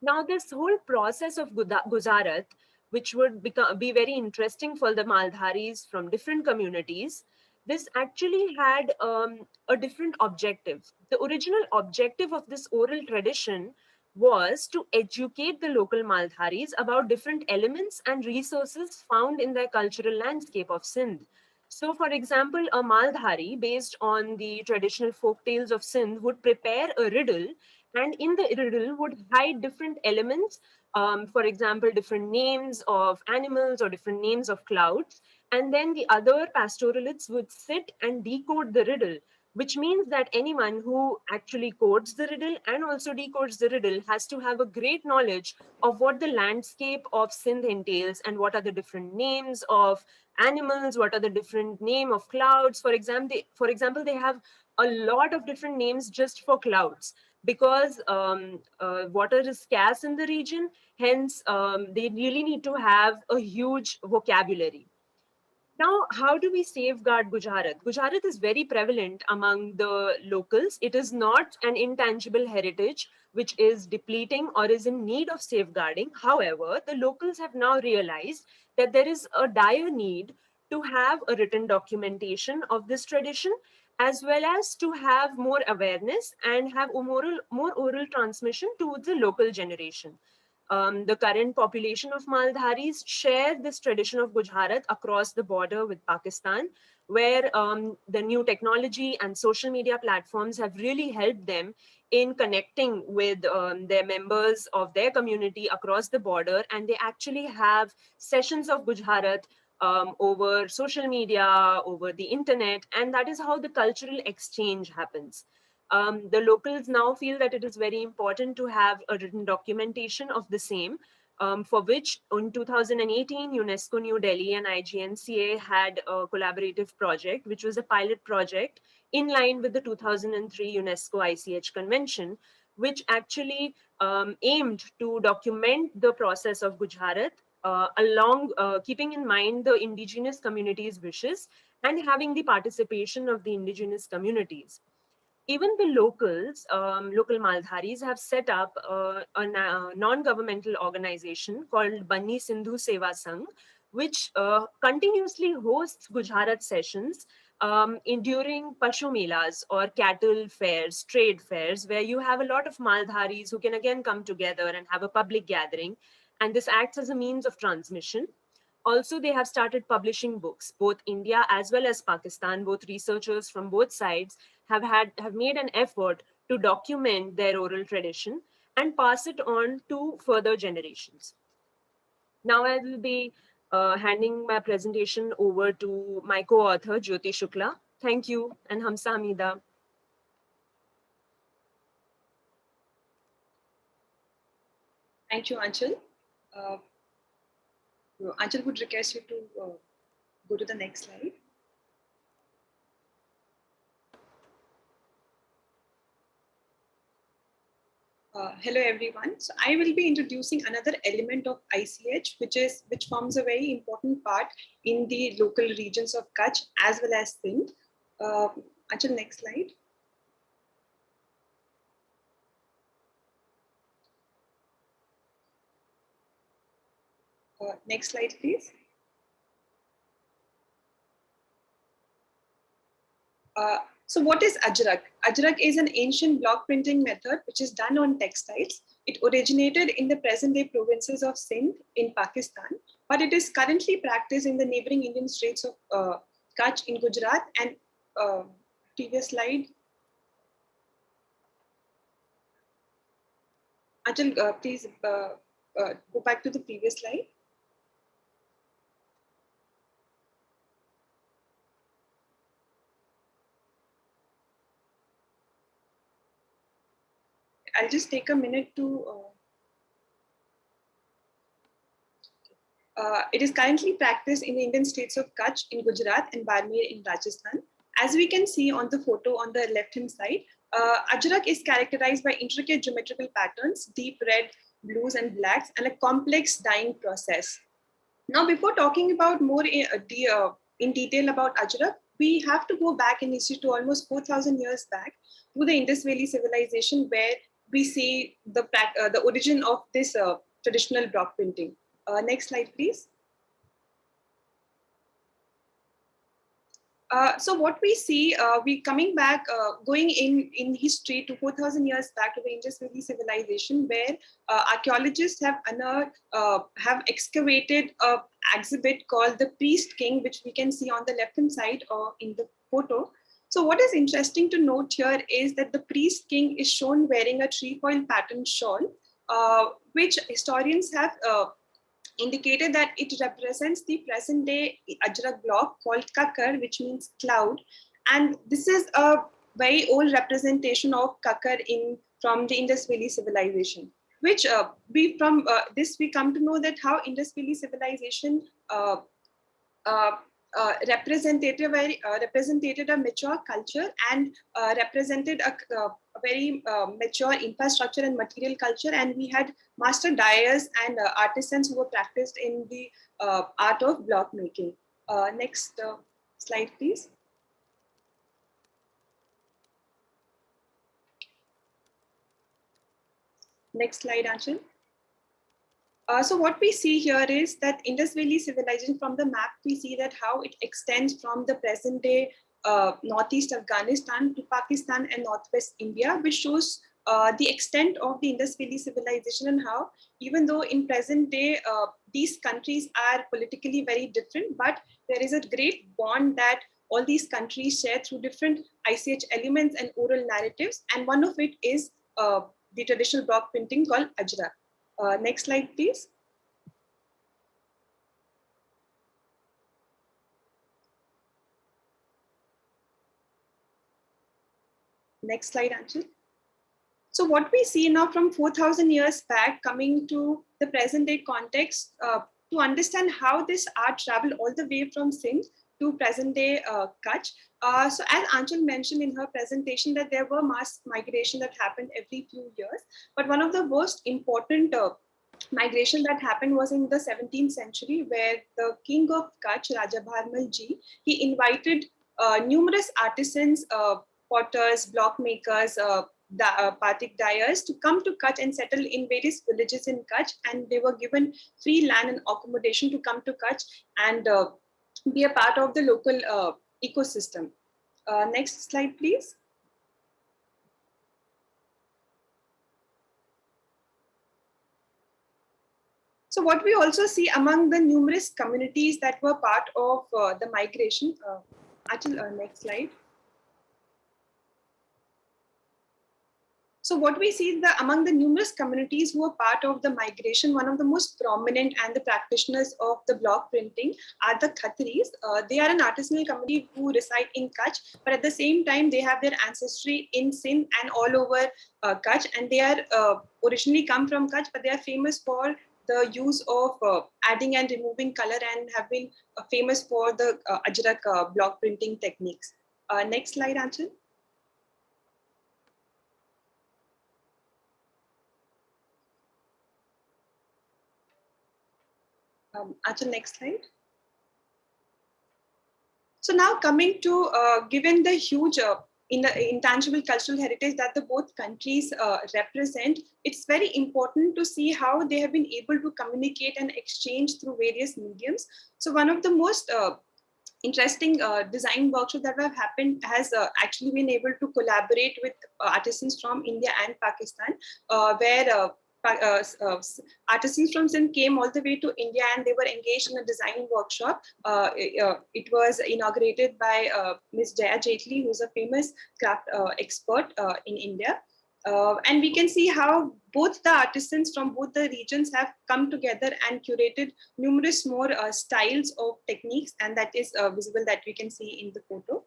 Now, this whole process of Gujarat, which would be very interesting for the Maldharis from different communities, this actually had a different objective. The original objective of this oral tradition was to educate the local Maldharis about different elements and resources found in their cultural landscape of Sindh. So, for example, a Maldhari, based on the traditional folk tales of Sindh, would prepare a riddle, and in the riddle would hide different elements, for example, different names of animals or different names of clouds. And then the other pastoralists would sit and decode the riddle, which means that anyone who actually codes the riddle and also decodes the riddle has to have a great knowledge of what the landscape of Sindh entails and what are the different names of animals, what are the different name of clouds. For example, they have a lot of different names just for clouds because water is scarce in the region. Hence, they really need to have a huge vocabulary. Now, how do we safeguard Gujarat? Gujarat is very prevalent among the locals. It is not an intangible heritage which is depleting or is in need of safeguarding. However, the locals have now realized that there is a dire need to have a written documentation of this tradition, as well as to have more awareness and have more oral transmission to the local generation. The current population of Maldharis share this tradition of Gujarat across the border with Pakistan, where the new technology and social media platforms have really helped them in connecting with their members of their community across the border. And they actually have sessions of Gujarat over social media, over the internet, and that is how the cultural exchange happens. The locals now feel that it is very important to have a written documentation of the same, for which in 2018, UNESCO New Delhi and IGNCA had a collaborative project, which was a pilot project in line with the 2003 UNESCO ICH Convention, which actually aimed to document the process of Gujarat along keeping in mind the indigenous communities' wishes and having the participation of the indigenous communities. Even the local Maldharis have set up a non-governmental organization called Bani Sindhu Seva Sangh, which continuously hosts Gujarat sessions during Pashu Melas or cattle fairs, trade fairs, where you have a lot of Maldharis who can again come together and have a public gathering. And this acts as a means of transmission. Also, they have started publishing books. Both India as well as Pakistan, both researchers from both sides have made an effort to document their oral tradition and pass it on to further generations. Now I will be handing my presentation over to my co-author, Jyoti Shukla. Thank you, and Hamsa Hamida. Thank you, Anchal. Anchal would request you to go to the next slide. Hello everyone. So I will be introducing another element of ICH, which forms a very important part in the local regions of Kutch as well as Sindh. Anchal, next slide. Next slide, please. So what is Ajrak? Ajrak is an ancient block printing method which is done on textiles. It originated in the present-day provinces of Sindh in Pakistan, but it is currently practiced in the neighboring Indian states of Kutch in Gujarat. And previous slide. Achal, please go back to the previous slide. I'll just take a minute to. It is currently practiced in the Indian states of Kutch in Gujarat and Barmer in Rajasthan. As we can see on the photo on the left-hand side, Ajrak is characterized by intricate geometrical patterns, deep red, blues, and blacks, and a complex dyeing process. Now, before talking about more in detail about Ajrak, we have to go back in history to almost 4,000 years back to the Indus Valley civilization, where we see the origin of this traditional block printing. Next slide, please. So what we see, we coming back, going in history to 4,000 years back to the Indus Valley civilization, where archaeologists have unearthed, have excavated an exhibit called the Priest King, which we can see on the left-hand side or in the photo. So what is interesting to note here is that the Priest King is shown wearing a trefoil patterned shawl, which historians have indicated that it represents the present day Ajrak block called Kakar, which means cloud. And this is a very old representation of Kakar from the Indus Valley civilization, which from this we come to know that how Indus Valley civilization represented a mature culture and represented a very mature infrastructure and material culture, and we had master dyers and artisans who were practiced in the art of block making. Next slide, please. Next slide, Anshul. So what we see here is that Indus Valley civilization, from the map, we see that how it extends from the present day northeast Afghanistan to Pakistan and northwest India, which shows the extent of the Indus Valley civilization and how, even though in present day, these countries are politically very different, but there is a great bond that all these countries share through different ICH elements and oral narratives. And one of it is the traditional block printing called Ajrak. Next slide, please. Next slide, Anshul. So what we see now from 4,000 years back, coming to the present day context, to understand how this art traveled all the way from Sindh to present day Kutch. So as Anshul mentioned in her presentation, that there were mass migration that happened every few years. But one of the most important migration that happened was in the 17th century, where the king of Kutch, Raja Bharmal Ji, he invited numerous artisans, potters, block makers, batik dyers to come to Kutch and settle in various villages in Kutch, and they were given free land and accommodation to come to Kutch and be a part of the local ecosystem. Next slide, please. So what we also see among the numerous communities that were part of the migration, next slide. So what we see is that among the numerous communities who were part of the migration, one of the most prominent and the practitioners of the block printing are the Khatris. They are an artisanal community who reside in Kutch, but at the same time, they have their ancestry in Sindh and all over Kutch. And they are originally come from Kutch, but they are famous for the use of adding and removing color and have been famous for the Ajrak block printing techniques. Next slide, Anshul. Anshul, next slide. So now coming to, given the huge in the intangible cultural heritage that the both countries represent, it's very important to see how they have been able to communicate and exchange through various mediums. So one of the most interesting design workshops that have happened has actually been able to collaborate with artisans from India and Pakistan, where artisans from Sindh came all the way to India and they were engaged in a design workshop. It was inaugurated by Ms. Jaya Jaitley, who's a famous craft expert in India. And we can see how both the artisans from both the regions have come together and curated numerous more styles of techniques, and that is visible that we can see in the photo.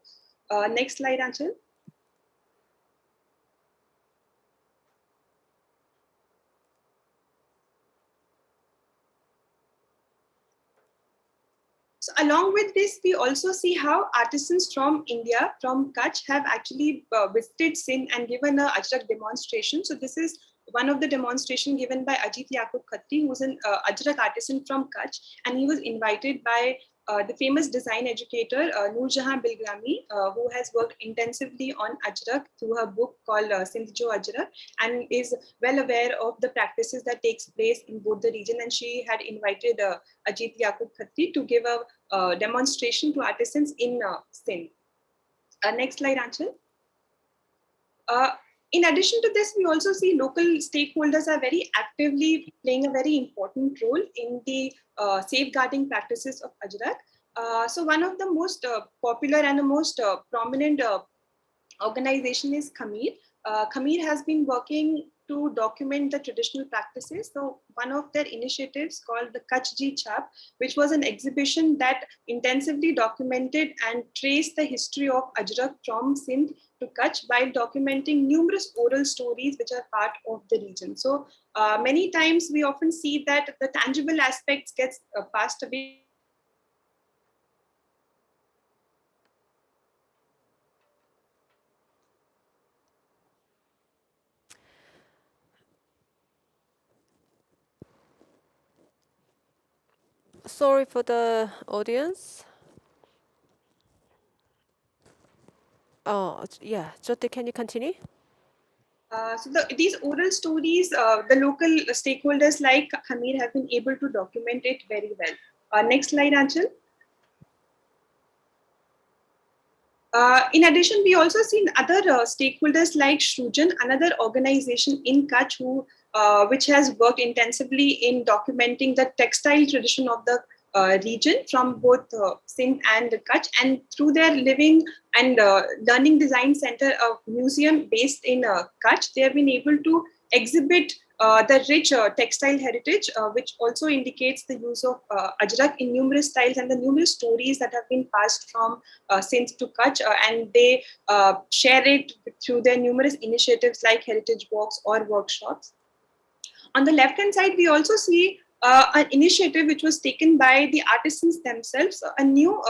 Next slide, Anchal. So along with this, we also see how artisans from India, from Kutch, have actually visited Sindh and given a Ajrak demonstration. So this is one of the demonstration given by Ajit Yaqub Khatri, who's an Ajrak artisan from Kutch, and he was invited by the famous design educator Noor Jahan Bilgrami, who has worked intensively on Ajrak through her book called Sindh Jo Ajrak, and is well aware of the practices that takes place in both the region. And she had invited Ajit Yaqub Khatri to give a demonstration to artisans in Sindh. Next slide, Anchal. In addition to this, we also see local stakeholders are very actively playing a very important role in the safeguarding practices of Ajrak. So one of the most popular and the most prominent organization is Khameer. Khameer has been working to document the traditional practices. So one of their initiatives called the Kutch Ji Chap, which was an exhibition that intensively documented and traced the history of Ajrak from Sindh to Kutch while documenting numerous oral stories which are part of the region. So many times we often see that the tangible aspects gets passed away. Sorry for the audience. Oh, yeah. Jyoti, can you continue? These oral stories, the local stakeholders like Khameer have been able to document it very well. Next slide, Anchal. In addition, we also seen other stakeholders like Shrujan, another organization in Kutch which has worked intensively in documenting the textile tradition of the region from both Sindh and Kutch, and through their living and learning design center, a museum based in Kutch, they have been able to exhibit the rich textile heritage, which also indicates the use of Ajrak in numerous styles and the numerous stories that have been passed from Sindh to Kutch, and they share it through their numerous initiatives like heritage walks or workshops. On the left-hand side, we also see an initiative which was taken by the artisans themselves. A new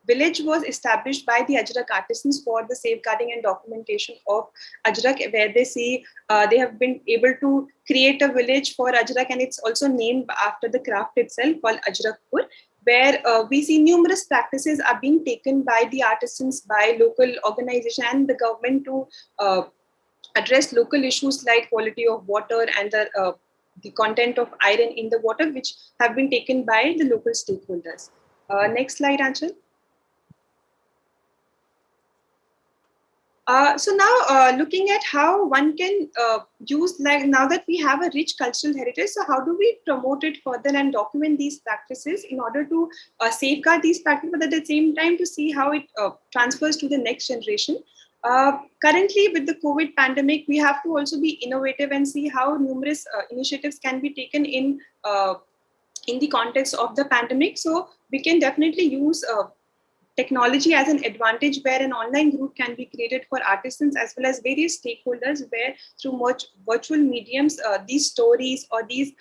village was established by the Ajrak artisans for the safeguarding and documentation of Ajrak, where they see they have been able to create a village for Ajrak, and it's also named after the craft itself called Ajrakpur, where we see numerous practices are being taken by the artisans, by local organization and the government to address local issues like quality of water and the content of iron in the water, which have been taken by the local stakeholders. Next slide, Anchal. So now looking at how one can use, like now that we have a rich cultural heritage, so how do we promote it further and document these practices in order to safeguard these practices, but at the same time to see how it transfers to the next generation. Currently, with the COVID pandemic, we have to also be innovative and see how numerous initiatives can be taken in the context of the pandemic. So we can definitely use technology as an advantage, where an online group can be created for artisans as well as various stakeholders, where through virtual mediums, these stories or these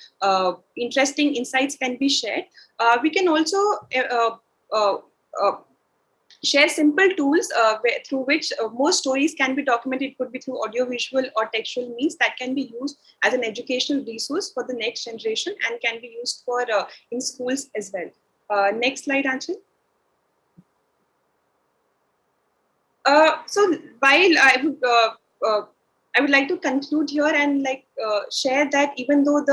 interesting insights can be shared. We can also share simple tools through which more stories can be documented. It could be through audiovisual or textual means that can be used as an educational resource for the next generation and can be used for in schools as well. Next slide, Anchal. So while I would like to conclude here and share that even though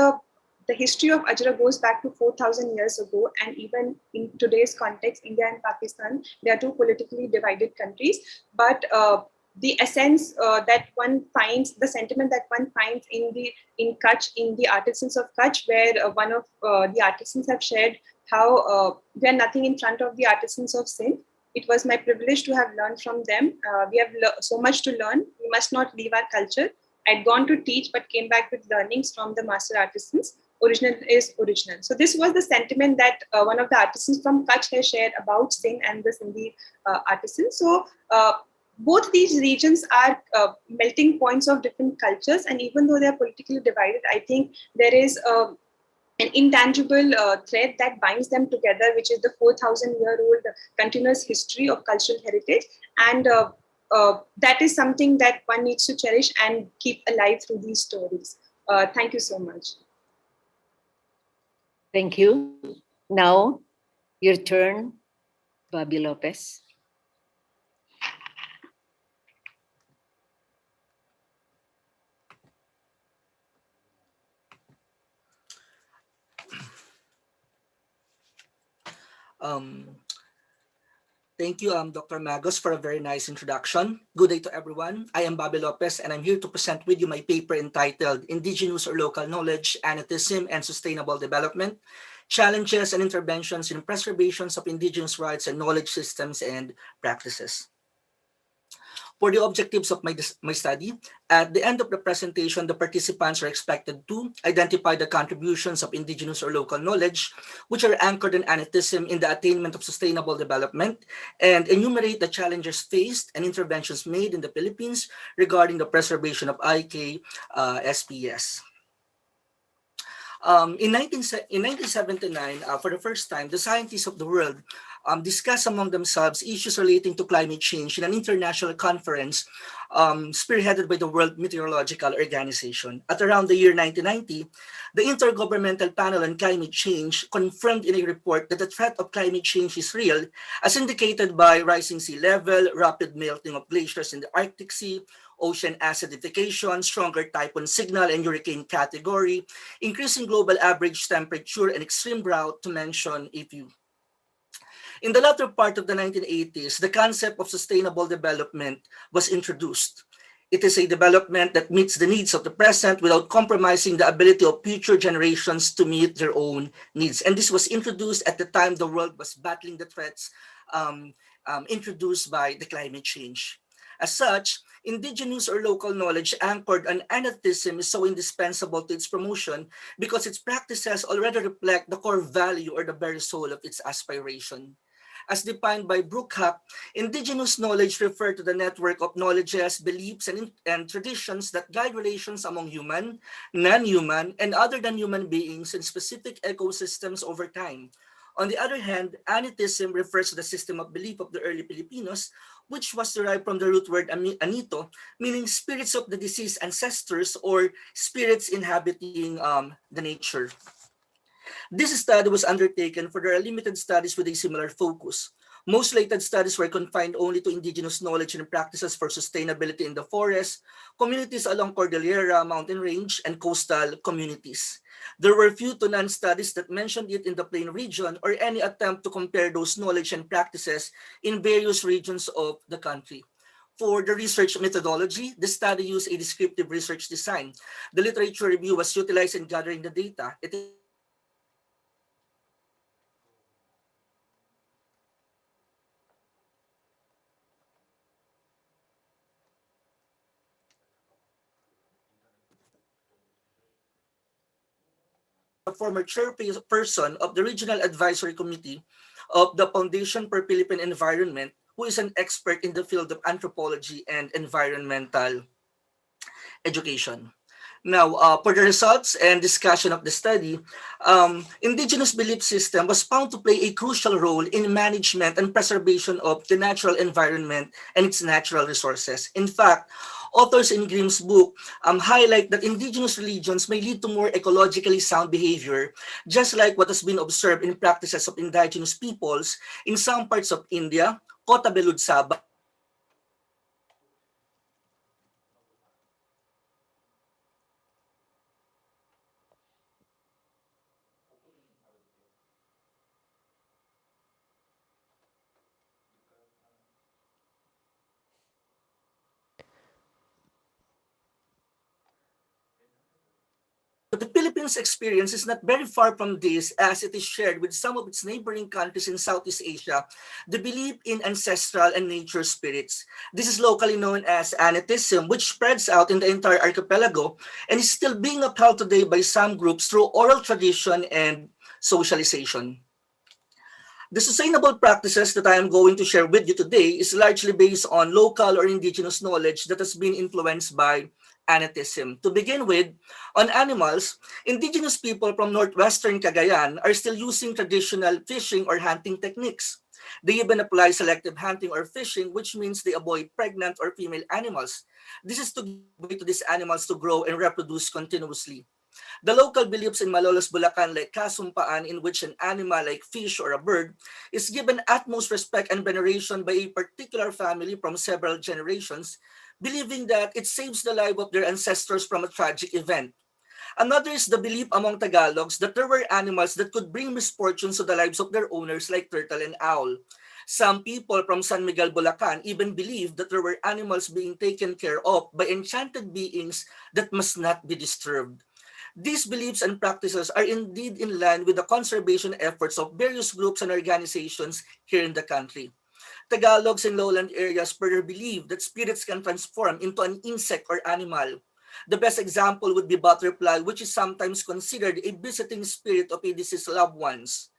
the history of Ajrak goes back to 4,000 years ago, and even in today's context, India and Pakistan, they are two politically divided countries. But the essence that one finds, the sentiment that one finds in Kutch, in the artisans of Kutch, where one of the artisans have shared how we are nothing in front of the artisans of Sindh. It was my privilege to have learned from them. We have so much to learn. We must not leave our culture. I'd gone to teach, but came back with learnings from the master artisans. Original is original. So this was the sentiment that one of the artisans from Kutch has shared about Sindh and the Sindhi artisans. So both these regions are melting points of different cultures, and even though they are politically divided, I think there is an intangible thread that binds them together, which is the 4,000-year-old continuous history of cultural heritage. And that is something that one needs to cherish and keep alive through these stories. Thank you so much. Thank you. Now, your turn, Bobby Lopez. Um, Thank you, Dr. Magos, for a very nice introduction. Good day to everyone. I am Bobby Lopez, and I'm here to present with you my paper entitled Indigenous or Local Knowledge, Anatism, and Sustainable Development, Challenges and Interventions in Preservations of Indigenous Rights and Knowledge Systems and Practices. For the objectives of my study, at the end of the presentation, the participants are expected to identify the contributions of indigenous or local knowledge, which are anchored in anatism in the attainment of sustainable development, and enumerate the challenges faced and interventions made in the Philippines regarding the preservation of SPS. In 1979, for the first time, the scientists of the world discussed among themselves issues relating to climate change in an international conference spearheaded by the World Meteorological Organization. At around the year 1990, the Intergovernmental Panel on Climate Change confirmed in a report that the threat of climate change is real, as indicated by rising sea level, rapid melting of glaciers in the Arctic Sea, ocean acidification, stronger typhoon signal and hurricane category, increasing global average temperature, and extreme drought, to mention a few. In the latter part of the 1980s, the concept of sustainable development was introduced. It is a development that meets the needs of the present without compromising the ability of future generations to meet their own needs. And this was introduced at the time the world was battling the threats introduced by the climate change. As such, indigenous or local knowledge anchored on anatism is so indispensable to its promotion because its practices already reflect the core value or the very soul of its aspiration. As defined by Brookhack, indigenous knowledge refers to the network of knowledges, beliefs, and traditions that guide relations among human, non-human, and other than human beings in specific ecosystems over time. On the other hand, anitism refers to the system of belief of the early Filipinos, which was derived from the root word anito, meaning spirits of the deceased ancestors or spirits inhabiting the nature. This study was undertaken for there are limited studies with a similar focus. Most related studies were confined only to indigenous knowledge and practices for sustainability in the forest, communities along Cordillera mountain range, and coastal communities. There were few to none studies that mentioned it in the plain region or any attempt to compare those knowledge and practices in various regions of the country. For the research methodology, the study used a descriptive research design. The literature review was utilized in gathering the data. It a former chairperson of the Regional Advisory Committee of the Foundation for Philippine Environment, who is an expert in the field of anthropology and environmental education. Now, for the results and discussion of the study, indigenous belief system was found to play a crucial role in management and preservation of the natural environment and its natural resources. In fact, authors in Grimm's book highlight that indigenous religions may lead to more ecologically sound behavior, just like what has been observed in practices of indigenous peoples in some parts of India, Kota Belud Sabah, But the Philippines' experience is not very far from this, as it is shared with some of its neighboring countries in Southeast Asia, the belief in ancestral and nature spirits. This is locally known as Anitism, which spreads out in the entire archipelago and is still being upheld today by some groups through oral tradition and socialization. The sustainable practices that I am going to share with you today is largely based on local or indigenous knowledge that has been influenced by Anitism. To begin with, on animals, indigenous people from northwestern Cagayan are still using traditional fishing or hunting techniques. They even apply selective hunting or fishing, which means they avoid pregnant or female animals. This is to give way to these animals to grow and reproduce continuously. The local beliefs in Malolos, Bulacan, like kasumpaan, in which an animal like fish or a bird is given utmost respect and veneration by a particular family from several generations, believing that it saves the life of their ancestors from a tragic event. Another is the belief among Tagalogs that there were animals that could bring misfortunes to the lives of their owners, like turtle and owl. Some people from San Miguel, Bulacan even believe that there were animals being taken care of by enchanted beings that must not be disturbed. These beliefs and practices are indeed in line with the conservation efforts of various groups and organizations here in the country. Tagalogs in lowland areas further believe that spirits can transform into an insect or animal. The best example would be butterfly, which is sometimes considered a visiting spirit of a deceased loved ones.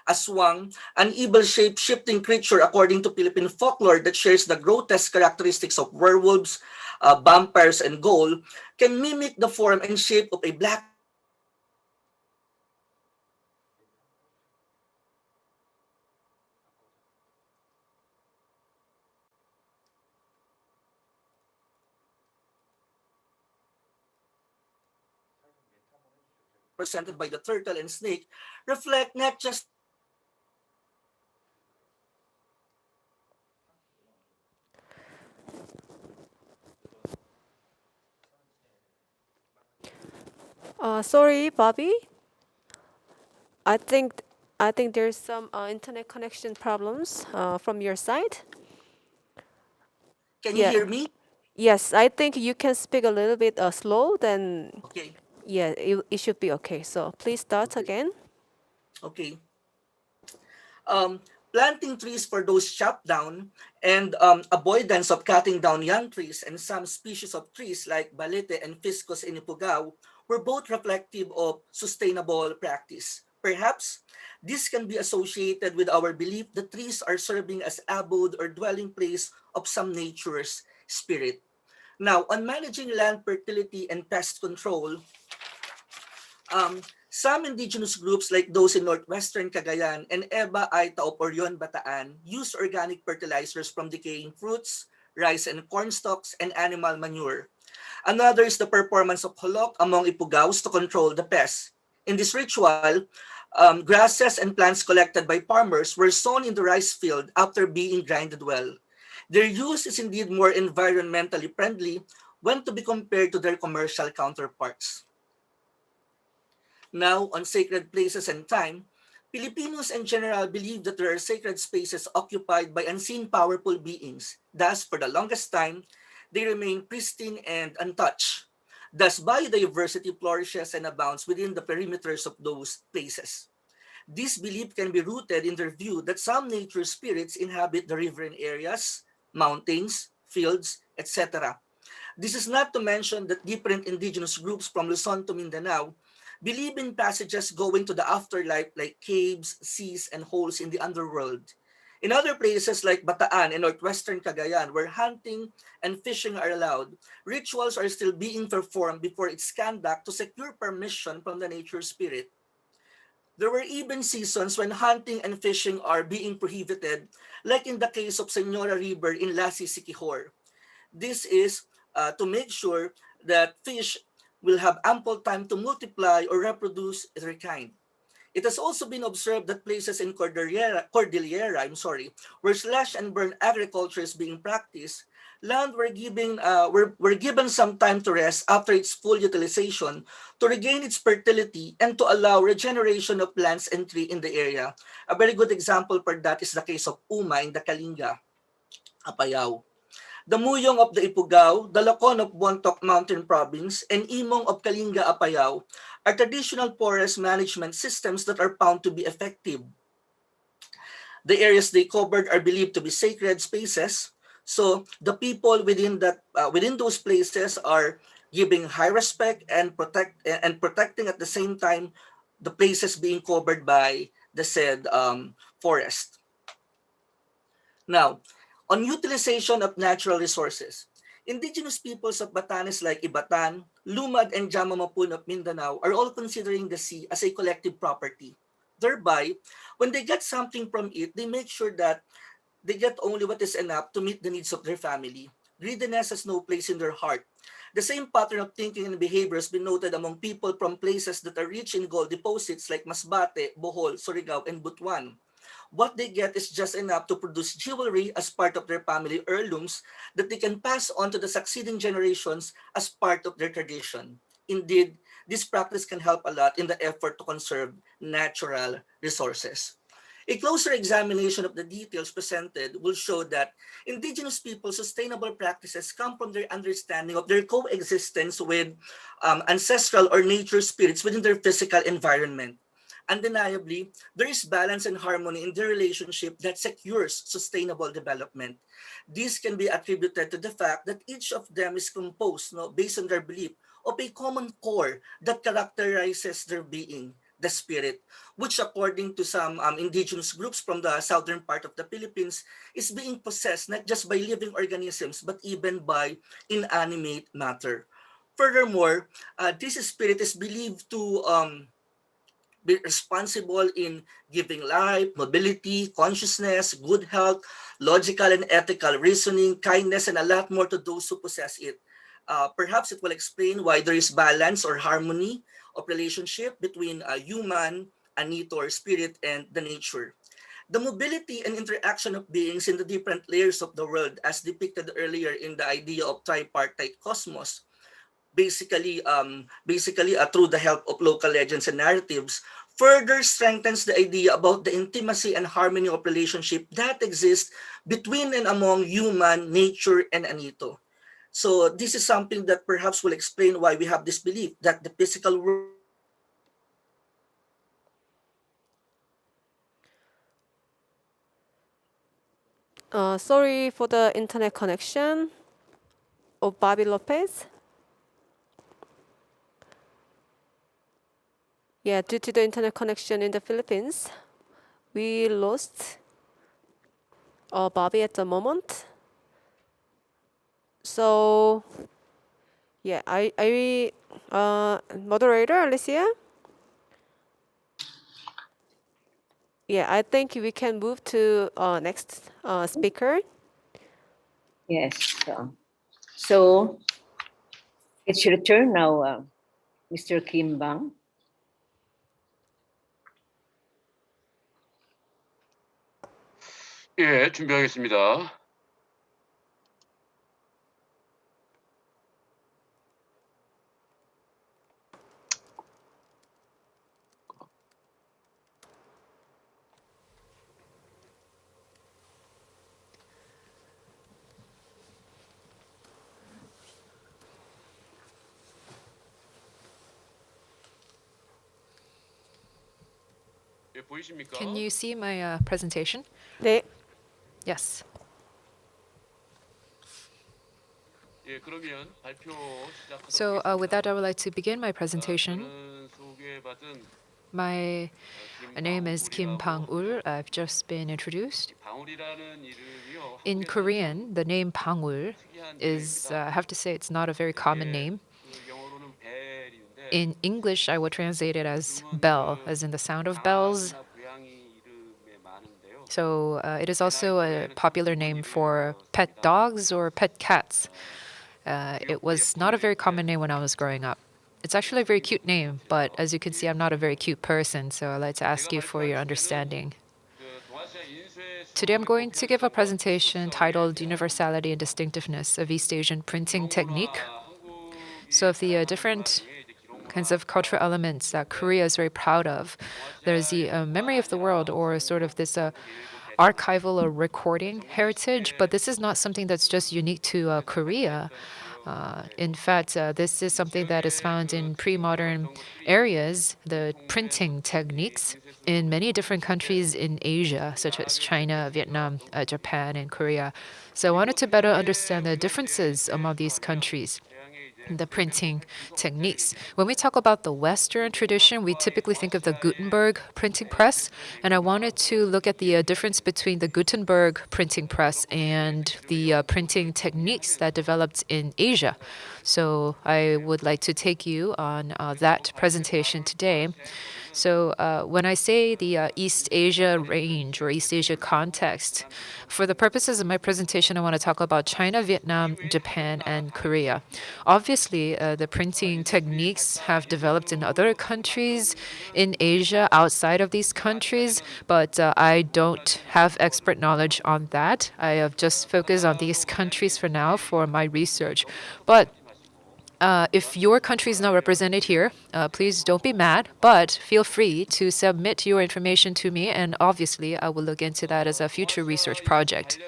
Aswang, an evil shape-shifting creature according to Philippine folklore that shares the grotesque characteristics of werewolves, vampires, and ghoul, can mimic the form and shape of a black presented by the turtle and snake reflect not just Sorry, Bobby. I think I think there's some internet connection problems from your side. can you Yeah. hear me? Yes, I think you can speak a little bit slow. Then Okay, yeah, it should be okay. So please start again. okay. Um, Planting trees for those chopped down and avoidance of cutting down young trees and some species of trees like balete and fiscus in Ifugao were both reflective of sustainable practice. Perhaps this can be associated with our belief that trees are serving as abode or dwelling place of some nature's spirit. Now, on managing land fertility and pest control, some indigenous groups like those in northwestern Cagayan and Eba Aita of Orion Bataan use organic fertilizers from decaying fruits, rice and corn stalks, and animal manure. Another is the performance of holok among Ipugaos to control the pests. In this ritual, grasses and plants collected by farmers were sown in the rice field after being grinded well. Their use is indeed more environmentally friendly when to be compared to their commercial counterparts. Now, on sacred places and time, Filipinos in general believe that there are sacred spaces occupied by unseen powerful beings. Thus, for the longest time, they remain pristine and untouched. Thus, biodiversity flourishes and abounds within the perimeters of those places. This belief can be rooted in their view that some nature spirits inhabit the riverine areas, mountains, fields, etc. This is not to mention that different indigenous groups from Luzon to Mindanao believe in passages going to the afterlife like caves, seas, and holes in the underworld. In other places like Bataan and northwestern Cagayan, where hunting and fishing are allowed, rituals are still being performed before its conduct to secure permission from the nature spirit. There were even seasons when hunting and fishing are being prohibited, like in the case of Senora River in Lassi, Siquijor. This is to make sure that fish will have ample time to multiply or reproduce their kind. It has also been observed that places in Cordillera, where slash and burn agriculture is being practiced, land were given some time to rest after its full utilization to regain its fertility and to allow regeneration of plants and tree in the area. A very good example for that is the case of Uma in the Kalinga, Apayao. The Muyong of the Ifugao, the Lacon of Bontoc Mountain Province, and Imong of Kalinga Apayao are traditional forest management systems that are found to be effective. The areas they covered are believed to be sacred spaces, so the people within those places are giving high respect and protecting at the same time the places being covered by the said forest. Now, on utilization of natural resources, indigenous peoples of Batanes like Ibatan, Lumad, and Jamamapun of Mindanao are all considering the sea as a collective property. Thereby, when they get something from it, they make sure that they get only what is enough to meet the needs of their family. Greediness has no place in their heart. The same pattern of thinking and behavior has been noted among people from places that are rich in gold deposits like Masbate, Bohol, Surigao, and Butuan. What they get is just enough to produce jewelry as part of their family heirlooms that they can pass on to the succeeding generations as part of their tradition. Indeed, this practice can help a lot in the effort to conserve natural resources. A closer examination of the details presented will show that indigenous people's sustainable practices come from their understanding of their coexistence with ancestral or nature spirits within their physical environment. Undeniably, there is balance and harmony in their relationship that secures sustainable development. This can be attributed to the fact that each of them is composed, based on their belief, of a common core that characterizes their being, the spirit, which according to some indigenous groups from the southern part of the Philippines is being possessed not just by living organisms but even by inanimate matter. Furthermore, this spirit is believed to be responsible in giving life, mobility, consciousness, good health, logical and ethical reasoning, kindness, and a lot more to those who possess it. Perhaps it will explain why there is balance or harmony of relationship between a human, anito or spirit, and the nature. The mobility and interaction of beings in the different layers of the world, as depicted earlier in the idea of tripartite cosmos, basically through the help of local legends and narratives, further strengthens the idea about the intimacy and harmony of relationship that exists between and among human, nature, and anito. So this is something that perhaps will explain why we have this belief that the physical world Sorry for the internet connection of Bobby Lopez. Yeah, due to the internet connection in the Philippines, we lost Bobby at the moment. So, yeah, moderator Alicia. Yeah, I think we can move to next speaker. Yes. So it's your turn now, Mr. Kim Bang. 예, 준비하겠습니다. 예, 보이십니까? Can you see my presentation? 네. Yes. 예, 그러면 발표 시작하도록 So with that, I would like to begin my 하겠습니다. presentation. 저는 소개받은 My name is Kim Bang-ul. I've just been introduced. 방울이라는 이름이요. In Korean, the name Bang-ul is, I have to say, it's not a very common name. 그 영어로는 벨인데 In English, I would translate it as bell, as in the sound of bells. 고양이 이름에 많은데요. So it is also a popular name for pet dogs or pet cats. It was not a very common name when I was growing up. It's actually a very cute name, but as you can see, I'm not a very cute person, so I'd like to ask you for your understanding. 그 동아시아 인쇄 Today I'm going to give a presentation titled Universality and Distinctiveness of East Asian Printing Technique. So of the different kinds of cultural elements that Korea is very proud of, there's the memory of the world, or sort of this archival or recording heritage, but this is not something that's just unique to Korea. In fact, this is something that is found in pre-modern areas, the printing techniques in many different countries in Asia, such as China, Vietnam, Japan, and Korea. So I wanted to better understand the differences among these countries, the printing techniques. When we talk about the Western tradition, we typically think of the Gutenberg printing press, and I wanted to look at the difference between the Gutenberg printing press and the printing techniques that developed in Asia. So I would like to take you on that presentation today. So when I say the East Asia range or East Asia context, for the purposes of my presentation, I want to talk about China, Vietnam, Japan, and Korea. Obviously, the printing techniques have developed in other countries in Asia outside of these countries, but I don't have expert knowledge on that. I have just focused on these countries for now for my research. But if your country is not represented here, please don't be mad, but feel free to submit your information to me, and obviously I will look into that as a future research project.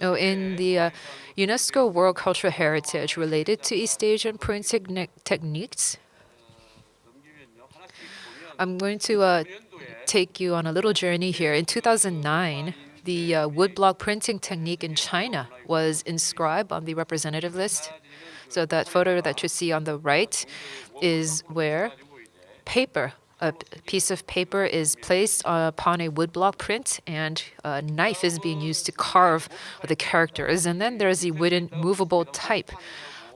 In the UNESCO World Cultural Heritage related to East Asian printing techniques, I'm going to take you on a little journey here. In 2009, the woodblock printing technique in China was inscribed on the representative list. So that photo that you see on the right is where a piece of paper is placed upon a woodblock print, and a knife is being used to carve the characters. And then there's the wooden movable type.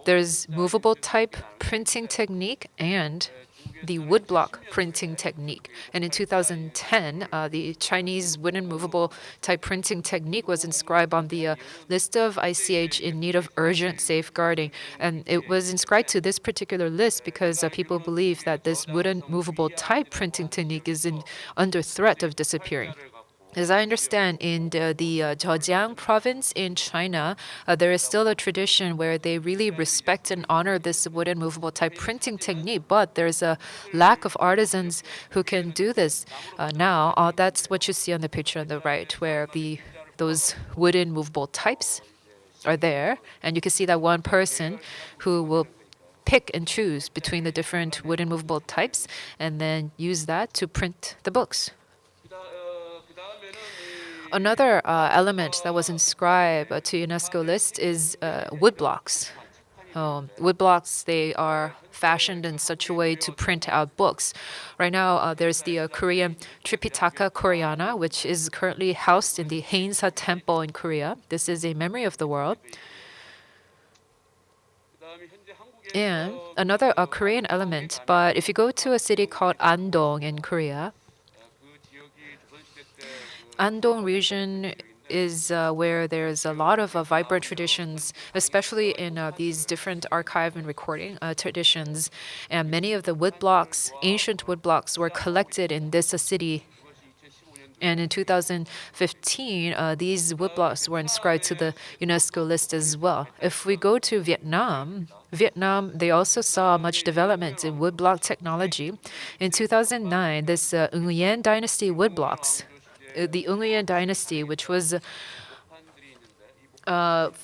There's movable type printing technique and the woodblock printing technique. And in 2010, the Chinese wooden movable type printing technique was inscribed on the list of ICH in need of urgent safeguarding. And it was inscribed to this particular list because people believe that this wooden movable type printing technique is under threat of disappearing. As I understand, in the Zhejiang province in China, there is still a tradition where they really respect and honor this wooden movable type printing technique, but there's a lack of artisans who can do this now. That's what you see on the picture on the right, where those wooden movable types are there, and you can see that one person who will pick and choose between the different wooden movable types and then use that to print the books. Another element that was inscribed to UNESCO list is woodblocks. Woodblocks, they are fashioned in such a way to print out books. Right now, there's the Korean Tripitaka Koreana, which is currently housed in the Haeinsa Temple in Korea. This is a memory of the world. And another Korean element, but if you go to a city called Andong in Korea, Andong region is where there's a lot of vibrant traditions, especially in these different archive and recording traditions. And many of the woodblocks, ancient woodblocks, were collected in this city. And in 2015, these woodblocks were inscribed to the UNESCO list as well. If we go to Vietnam, they also saw much development in woodblock technology. In 2009, this Nguyen Dynasty woodblocks, the Nguyen Dynasty, which was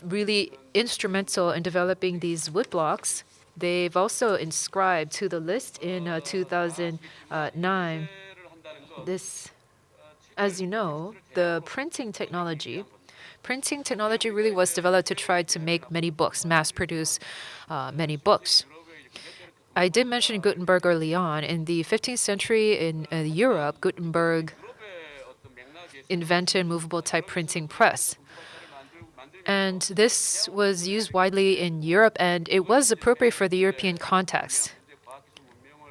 really instrumental in developing these woodblocks, they've also inscribed to the list in 2009. This, as you know, the printing technology really was developed to try to make many books, mass produce many books. I did mention Gutenberg early on. In the 15th century in Europe, Gutenberg invented movable type printing press. And this was used widely in Europe, and it was appropriate for the European context.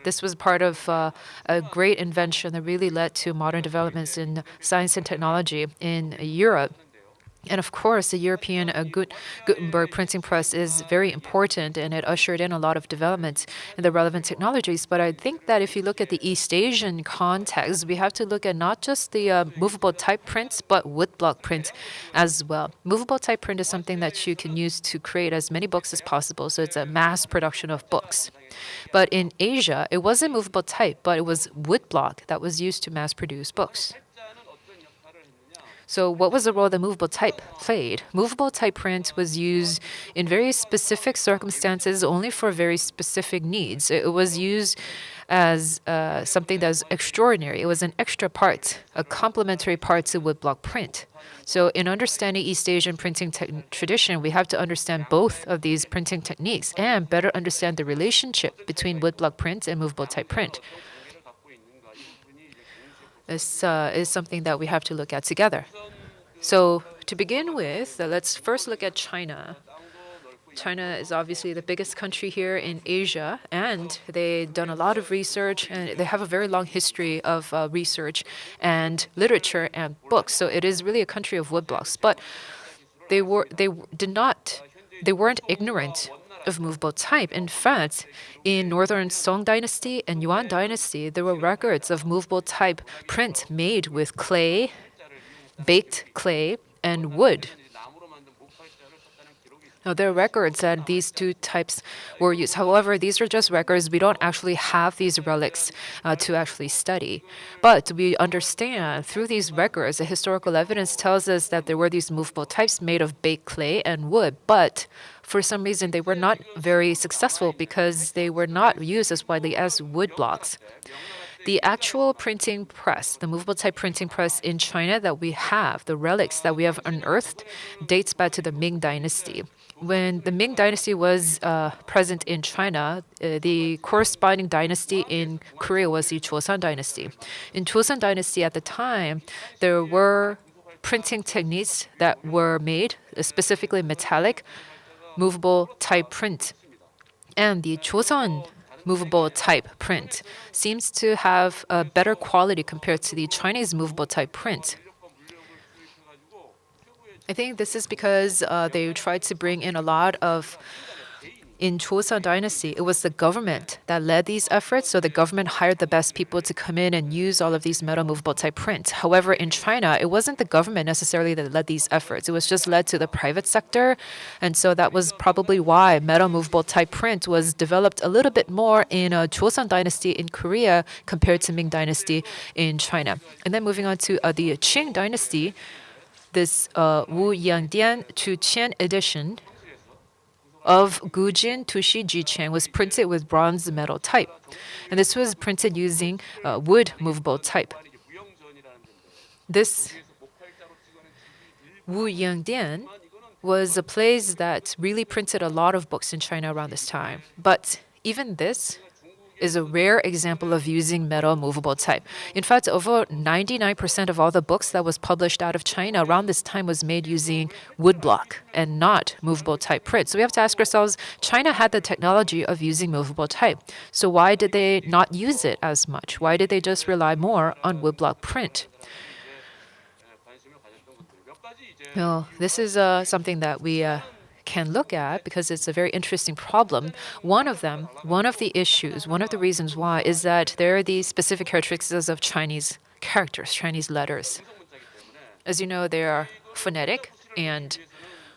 This was part of a great invention that really led to modern developments in science and technology in Europe. And of course, the European Gutenberg printing press is very important, and it ushered in a lot of development in the relevant technologies. But I think that if you look at the East Asian context, we have to look at not just the movable type prints, but woodblock print as well. Movable type print is something that you can use to create as many books as possible, so it's a mass production of books. But in Asia, it wasn't movable type, but it was woodblock that was used to mass produce books. So what was the role that movable type played? Movable type print was used in very specific circumstances only for very specific needs. It was used as something that was extraordinary. It was an extra part, a complementary part to woodblock print. So in understanding East Asian printing tradition, we have to understand both of these printing techniques and better understand the relationship between woodblock print and movable type print. This is something that we have to look at together. So to begin with, let's first look at China. China is obviously the biggest country here in Asia, and they've done a lot of research, and they have a very long history of research and literature and books. So it is really a country of woodblocks. But they weren't ignorant of movable type. In fact, in Northern Song Dynasty and Yuan Dynasty, there were records of movable type print made with clay, baked clay, and wood. Now, there are records that these two types were used. However, these are just records. We don't actually have these relics to actually study. But we understand through these records, the historical evidence tells us that there were these movable types made of baked clay and wood. But for some reason, they were not very successful because they were not used as widely as wood blocks. The actual printing press, the movable type printing press in China that we have, the relics that we have unearthed, dates back to the Ming Dynasty. When the Ming Dynasty was present in China, the corresponding dynasty in Korea was the Joseon Dynasty. In Joseon Dynasty at the time, there were printing techniques that were made, specifically metallic, movable type print. And the Joseon movable type print seems to have a better quality compared to the Chinese movable type print. I think this is because they tried to bring in a lot of. In Joseon Dynasty, it was the government that led these efforts. So the government hired the best people to come in and use all of these metal movable type print. However, in China, it wasn't the government necessarily that led these efforts. It was just led to the private sector. And so that was probably why metal movable type print was developed a little bit more in Joseon Dynasty in Korea compared to Ming Dynasty in China. And then moving on to the Qing Dynasty, this Wu Yangdian to Qian edition of Gujin Tushi Jicheng was printed with bronze metal type. And this was printed using wood movable type. This Wu Yangdian was a place that really printed a lot of books in China around this time. But even this is a rare example of using metal movable type. In fact, over 99% of all the books that was published out of China around this time was made using woodblock and not movable type print. So we have to ask ourselves, China had the technology of using movable type. So why did they not use it as much? Why did they just rely more on woodblock print? Well, this is something that we can look at because it's a very interesting problem. One of the issues, one of the reasons why is that there are these specific characteristics of Chinese characters, Chinese letters. As you know, they are phonetic, and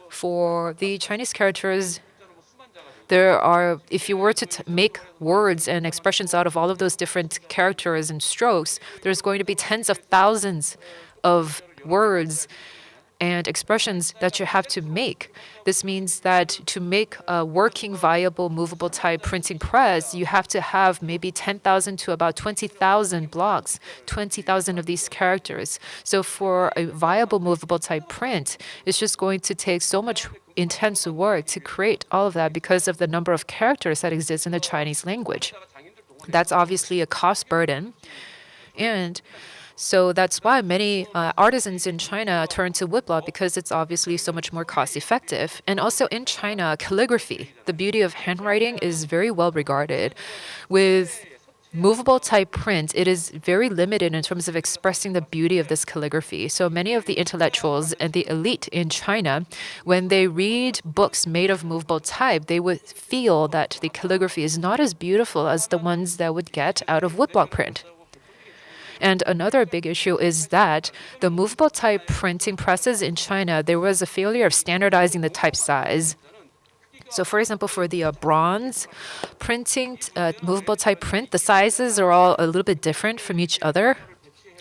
for the Chinese characters, there are, if you were to make words and expressions out of all of those different characters and strokes, there's going to be tens of thousands of words and expressions that you have to make. This means that to make a working, viable, movable type printing press, you have to have maybe 10,000 to about 20,000 blocks, 20,000 of these characters. So for a viable, movable type print, it's just going to take so much intense work to create all of that because of the number of characters that exist in the Chinese language. That's obviously a cost burden. And so that's why many artisans in China turn to woodblock because it's obviously so much more cost effective. And also in China, calligraphy, the beauty of handwriting is very well regarded. With movable type print, it is very limited in terms of expressing the beauty of this calligraphy. So many of the intellectuals and the elite in China, when they read books made of movable type, they would feel that the calligraphy is not as beautiful as the ones that would get out of woodblock print. And another big issue is that the movable type printing presses in China, there was a failure of standardizing the type size. So for example, for the bronze printing, movable type print, the sizes are all a little bit different from each other.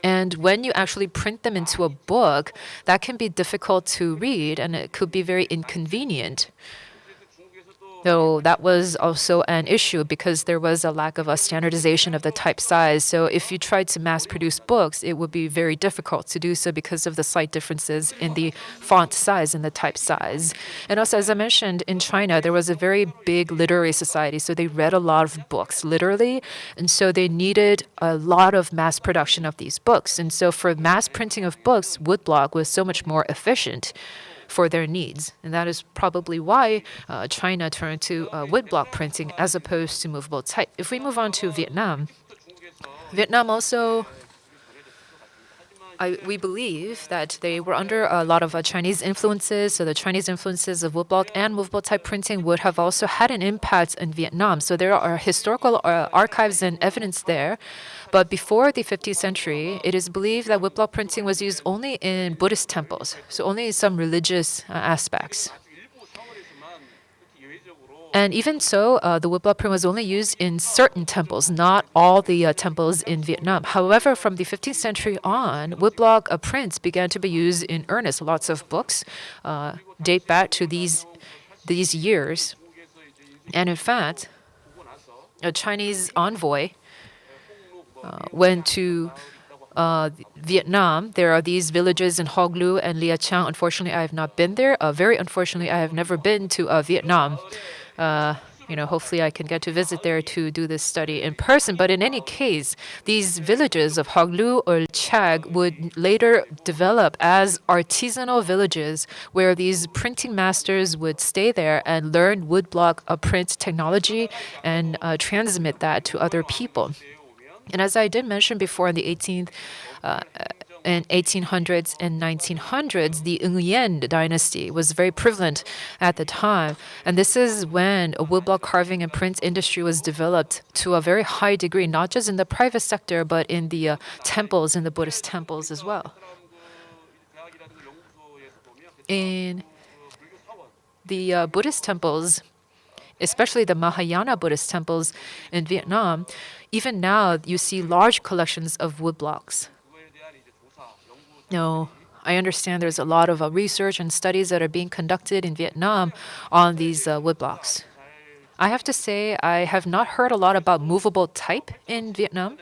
And when you actually print them into a book, that can be difficult to read and it could be very inconvenient. So that was also an issue because there was a lack of a standardization of the type size. So if you tried to mass produce books, it would be very difficult to do so because of the slight differences in the font size and the type size. And also, as I mentioned, in China, there was a very big literary society. So they read a lot of books, literally. And so they needed a lot of mass production of these books. And so for mass printing of books, woodblock was so much more efficient for their needs. And that is probably why China turned to woodblock printing as opposed to movable type. If we move on to Vietnam, Vietnam also, we believe that they were under a lot of Chinese influences. So the Chinese influences of woodblock and movable type printing would have also had an impact in Vietnam. So there are historical archives and evidence there. But before the 15th century, it is believed that woodblock printing was used only in Buddhist temples, so only in some religious aspects. And even so, the woodblock print was only used in certain temples, not all the temples in Vietnam. However, from the 15th century on, woodblock prints began to be used in earnest. Lots of books date back to these years. And in fact, a Chinese envoy went to Vietnam. There are these villages in Hoc Lu and Lia Chang. Unfortunately, I have not been there. Very unfortunately, I have never been to Vietnam. Hopefully I can get to visit there to do this study in person. But in any case, these villages of Hoc Lu or Chag would later develop as artisanal villages where these printing masters would stay there and learn woodblock print technology and transmit that to other people. And as I did mention before, in the 1800s and 1900s, the Nguyen dynasty was very prevalent at the time. And this is when a woodblock carving and print industry was developed to a very high degree, not just in the private sector, but in the temples, in the Buddhist temples as well. In the Buddhist temples, especially the Mahayana Buddhist temples in Vietnam, even now you see large collections of woodblocks. Now, I understand there's a lot of research and studies that are being conducted in Vietnam on these woodblocks. I have to say, I have not heard a lot about movable type in Vietnam.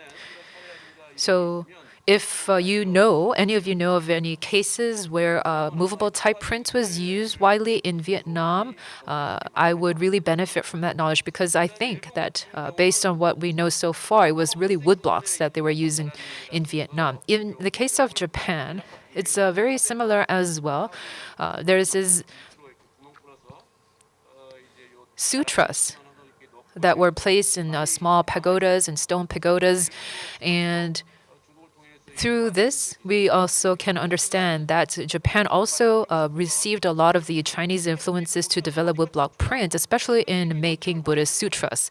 So if any of you know of any cases where movable type print was used widely in Vietnam, I would really benefit from that knowledge because I think that based on what we know so far, it was really woodblocks that they were using in Vietnam. In the case of Japan, it's very similar as well. There's these sutras that were placed in small pagodas and stone pagodas, and through this, we also can understand that Japan also received a lot of the Chinese influences to develop woodblock print, especially in making Buddhist sutras.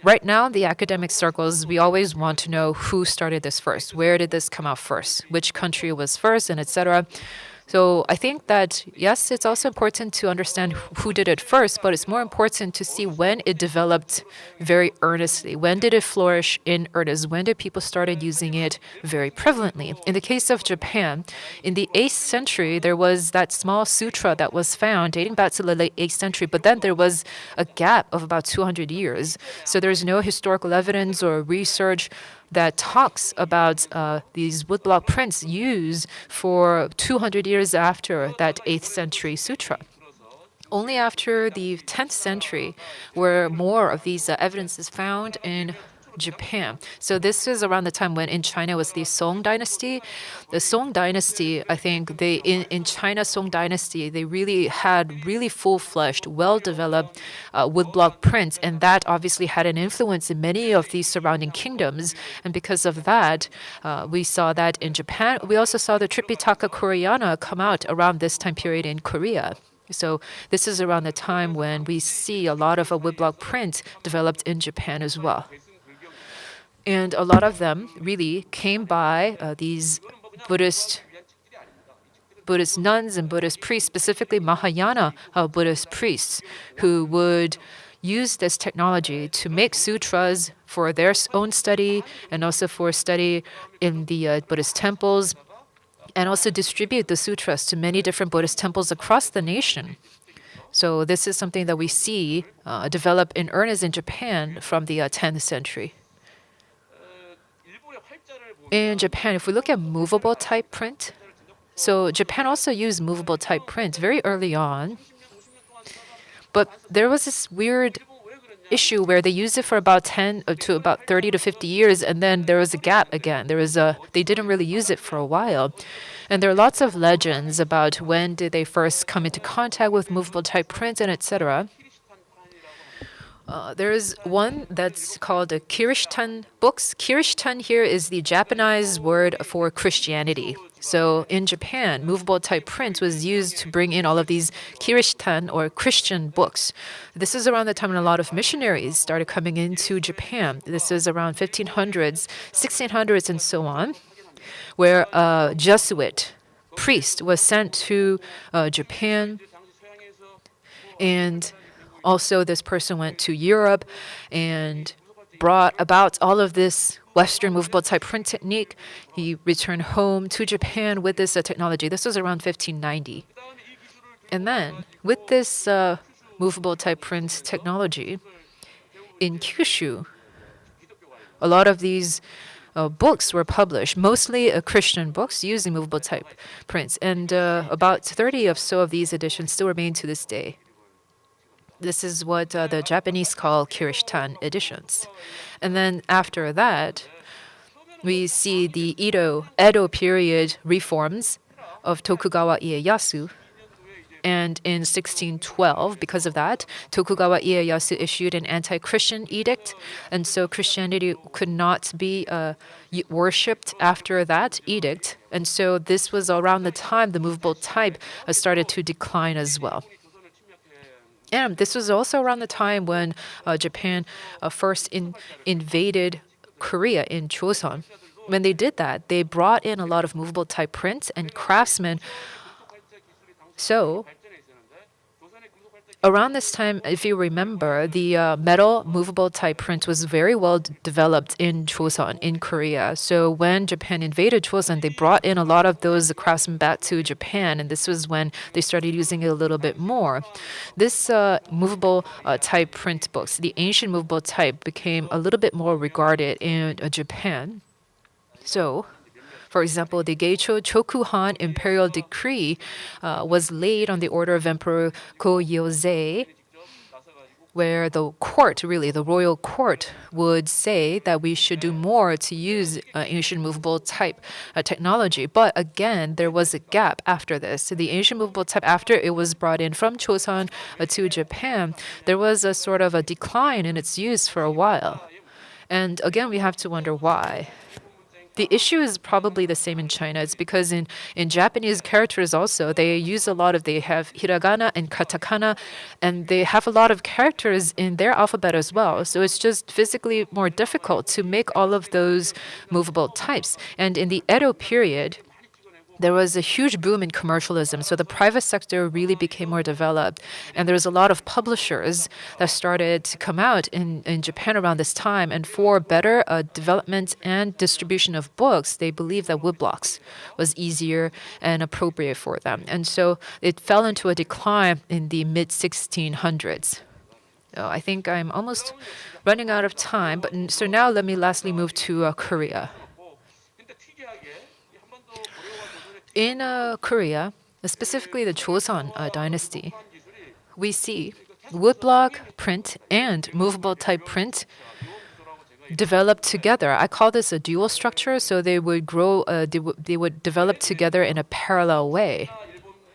Right now, the academic circles, we always want to know who started this first. Where did this come out first? Which country was first, and etc. So I think that, yes, it's also important to understand who did it first, but it's more important to see when it developed very earnestly. When did it flourish in earnest? When did people started using it very prevalently? In the case of Japan, in the 8th century, there was that small sutra that was found dating back to the late 8th century, but then there was a gap of about 200 years. So there's no historical evidence or research that talks about these woodblock prints used for 200 years after that 8th century sutra. Only after the 10th century were more of these evidences found in Japan. So this is around the time when in China was the Song dynasty. The Song dynasty, I think in China, Song dynasty, they really had really full-fledged, well-developed woodblock prints, and that obviously had an influence in many of these surrounding kingdoms. And because of that, we saw that in Japan. We also saw the Tripitaka Koreana come out around this time period in Korea. So this is around the time when we see a lot of woodblock print developed in Japan as well. And a lot of them really came by these Buddhist nuns and Buddhist priests, specifically Mahayana Buddhist priests, who would used this technology to make sutras for their own study and also for study in the Buddhist temples, and also distribute the sutras to many different Buddhist temples across the nation. So this is something that we see develop in earnest in Japan from the 10th century. In Japan, if we look at movable type print, so Japan also used movable type print very early on. But there was this weird issue where they used it for about 10 to about 30 to 50 years, and then there was a gap again. They didn't really use it for a while. And there are lots of legends about when did they first come into contact with movable type print and etc. There is one that's called the Kirishtan books. Kirishtan here is the Japanese word for Christianity. So in Japan, movable type print was used to bring in all of these Kirishtan or Christian books. This is around the time when a lot of missionaries started coming into Japan. This is around 1500s, 1600s, and so on, where a Jesuit priest was sent to Japan, and also this person went to Europe and brought about all of this Western movable type print technique. He returned home to Japan with this technology. This was around 1590. And then with this movable type print technology, in Kyushu, a lot of these books were published, mostly Christian books using movable type prints. And about 30 or so of these editions still remain to this day. This is what the Japanese call Kirishtan editions. And then after that, we see the Edo period reforms of Tokugawa Ieyasu. And in 1612, because of that, Tokugawa Ieyasu issued an anti-Christian edict. And so Christianity could not be worshipped after that edict. And so this was around the time the movable type started to decline as well. And this was also around the time when Japan first invaded Korea in Joseon. When they did that, they brought in a lot of movable type prints and craftsmen. So around this time, if you remember, the metal movable type print was very well developed in Joseon, in Korea. So when Japan invaded Joseon, they brought in a lot of those craftsmen back to Japan, and this was when they started using it a little bit more. This movable type print books, the ancient movable type, became a little bit more regarded in Japan. So, for example, the Geicho Chokuhan imperial decree was laid on the order of Emperor Go-Yozei, where the court, really the royal court, would say that we should do more to use ancient movable type technology. But again, there was a gap after this. So the ancient movable type, after it was brought in from Joseon to Japan, there was a sort of a decline in its use for a while. And again, we have to wonder why. The issue is probably the same in China. It's because in Japanese characters also, they have hiragana and katakana, and they have a lot of characters in their alphabet as well. So it's just physically more difficult to make all of those movable types. And in the Edo period, there was a huge boom in commercialism, so the private sector really became more developed. And there was a lot of publishers that started to come out in Japan around this time. And for better development and distribution of books, they believed that woodblocks was easier and appropriate for them. And so it fell into a decline in the mid-1600s. So I think I'm almost running out of time. So now let me lastly move to Korea. In Korea, specifically the Joseon dynasty, we see woodblock print and movable type print develop together. I call this a dual structure, so they would grow, they would develop together in a parallel way.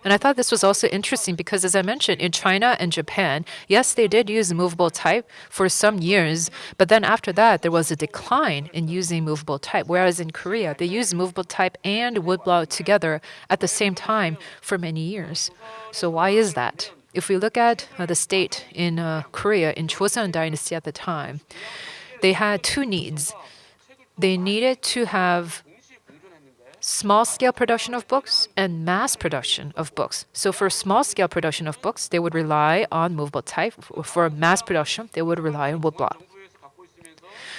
And I thought this was also interesting because, as I mentioned, in China and Japan, yes, they did use movable type for some years, but then after that, there was a decline in using movable type. Whereas in Korea, they used movable type and woodblock together at the same time for many years. So why is that? If we look at the state in Korea, in Joseon dynasty at the time, they had two needs. They needed to have small scale production of books and mass production of books. So for small scale production of books, they would rely on movable type. For mass production, they would rely on woodblock.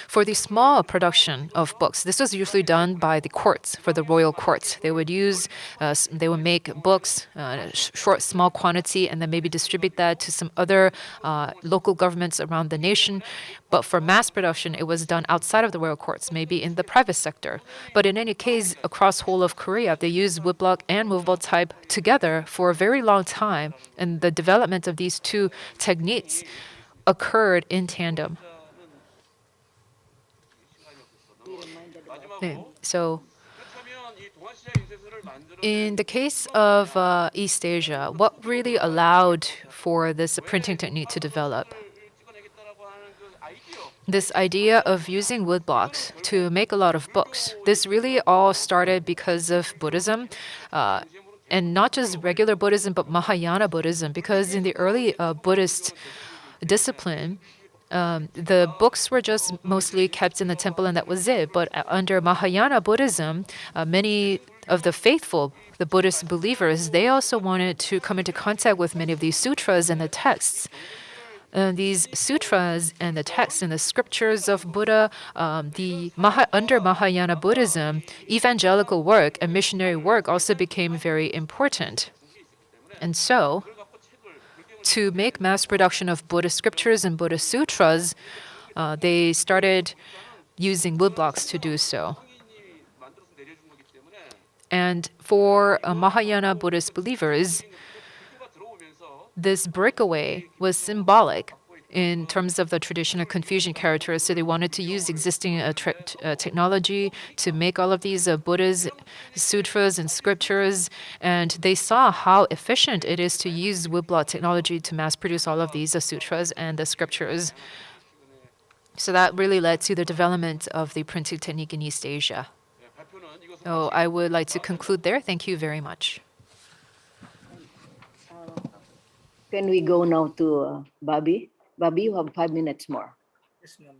For the small production of books, this was usually done by the courts, for the royal courts. They would make books, short, small quantity, and then maybe distribute that to some other local governments around the nation. But for mass production, it was done outside of the royal courts, maybe in the private sector. But in any case, across whole of Korea, they used woodblock and movable type together for a very long time, and the development of these two techniques occurred in tandem. So, in the case of East Asia, what really allowed for this printing technique to develop? This idea of using woodblocks to make a lot of books. This really all started because of Buddhism. And not just regular Buddhism, but Mahayana Buddhism, because in the early Buddhist discipline, the books were just mostly kept in the temple and that was it. But under Mahayana Buddhism, many of the faithful, the Buddhist believers, they also wanted to come into contact with many of these sutras and the texts. These sutras and the texts and the scriptures of Buddha, under Mahayana Buddhism, evangelical work and missionary work also became very important. And so, to make mass production of Buddhist scriptures and Buddhist sutras, they started using woodblocks to do so. And for Mahayana Buddhist believers, this breakaway was symbolic in terms of the traditional Confucian characters. So they wanted to use existing technology to make all of these Buddha's sutras and scriptures. And they saw how efficient it is to use woodblock technology to mass produce all of these sutras and the scriptures. So that really led to the development of the printing technique in East Asia. So I would like to conclude there. Thank you very much. Can we go now to Bobby? Bobby, you have 5 minutes more. Yes, ma'am.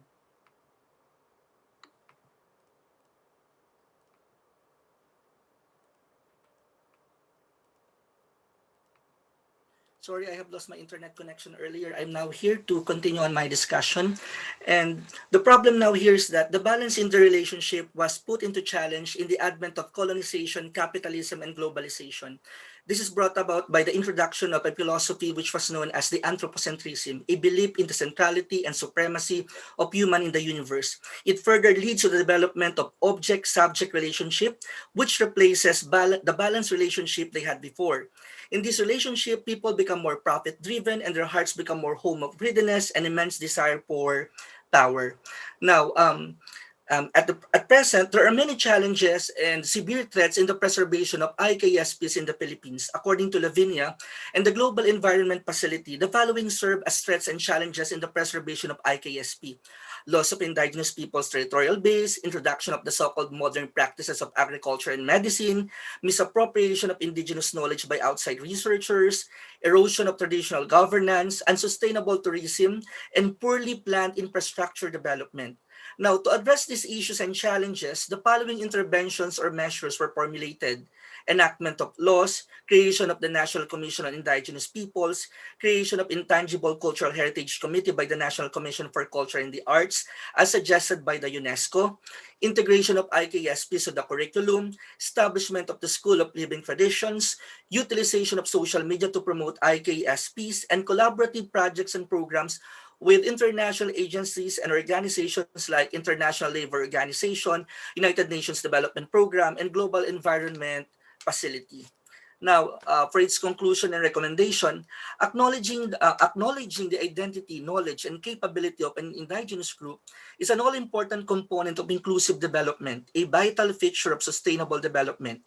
Sorry, I have lost my internet connection earlier. I'm now here to continue on my discussion. And the problem now here is that the balance in the relationship was put into challenge in the advent of colonization, capitalism, and globalization. This is brought about by the introduction of a philosophy which was known as the anthropocentrism, a belief in the centrality and supremacy of human in the universe. It further leads to the development of object-subject relationship, which replaces the balanced relationship they had before. In this relationship, people become more profit-driven and their hearts become more home of greediness and immense desire for power. Now, at present, there are many challenges and severe threats in the preservation of IKSPs in the Philippines. According to Lavinia and the Global Environment Facility, the following serve as threats and challenges in the preservation of IKSP. Loss of indigenous people's territorial base, introduction of the so-called modern practices of agriculture and medicine, misappropriation of indigenous knowledge by outside researchers, erosion of traditional governance, unsustainable tourism, and poorly planned infrastructure development. Now, to address these issues and challenges, the following interventions or measures were formulated: enactment of laws, creation of the National Commission on Indigenous Peoples, creation of Intangible Cultural Heritage Committee by the National Commission for Culture and the Arts, as suggested by the UNESCO, integration of IKSPs to the curriculum, establishment of the School of Living Traditions, utilization of social media to promote IKSPs, and collaborative projects and programs with international agencies and organizations like International Labor Organization, United Nations Development Program, and Global Environment Facility. Now, for its conclusion and recommendation, acknowledging the identity, knowledge, and capability of an indigenous group is an all-important component of inclusive development, a vital feature of sustainable development.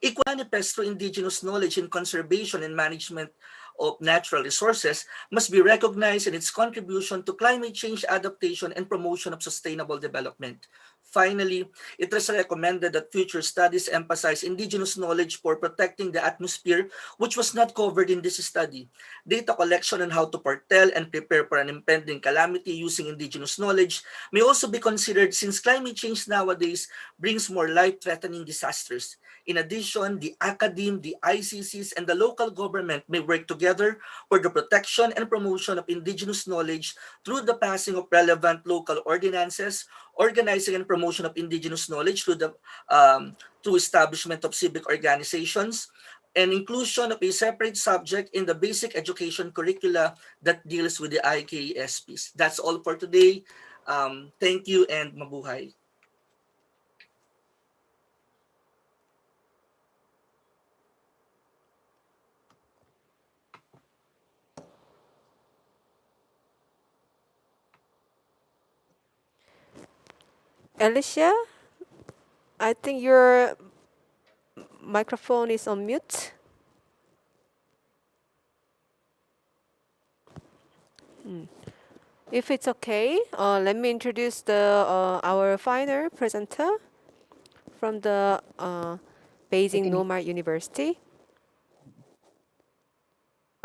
It manifests through indigenous knowledge in conservation and management of natural resources must be recognized in its contribution to climate change adaptation and promotion of sustainable development. Finally, it is recommended that future studies emphasize indigenous knowledge for protecting the atmosphere, which was not covered in this study. Data collection on how to foretell and prepare for an impending calamity using indigenous knowledge may also be considered, since climate change nowadays brings more life-threatening disasters. In addition, the academe, the ICCs, and the local government may work together for the protection and promotion of indigenous knowledge through the passing of relevant local ordinances, organizing and promotion of indigenous knowledge through establishment of civic organizations, and inclusion of a separate subject in the basic education curricula that deals with the IKESPs. That's all for today. Thank you and mabuhay. Alicia, I think your microphone is on mute. If it's okay, let me introduce our final presenter from the Beijing Normal University.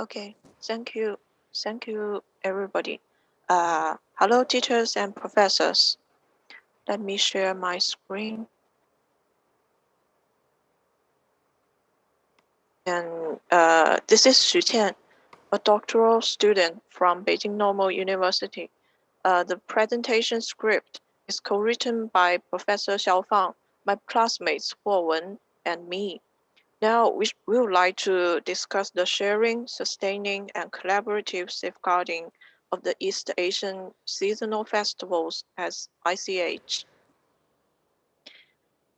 Okay, thank you. Thank you, everybody. Hello, teachers and professors. Let me share my screen. And this is Xu Qian, a doctoral student from Beijing Normal University. The presentation script is co-written by Professor Xiao Fang, my classmates Huo Wen, and me. Now, we would like to discuss the sharing, sustaining, and collaborative safeguarding of the East Asian seasonal festivals as ICH.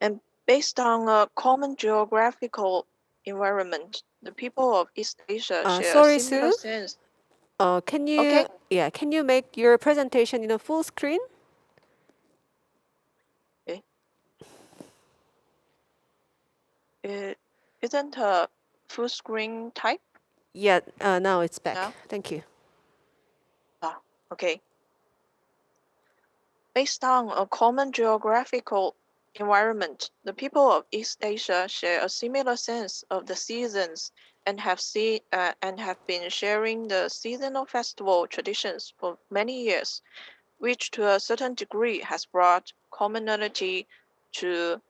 And based on a common geographical environment, the people of East Asia share Sorry, a similar Sue. sense. Can you Okay. can you make your presentation in a full screen? Okay. It isn't a full screen type? Yeah, now it's back. Now? Thank you. Okay. Based on a common geographical environment, the people of East Asia share a similar sense of the seasons and have been sharing the seasonal festival traditions for many years, which to a certain degree has brought commonality to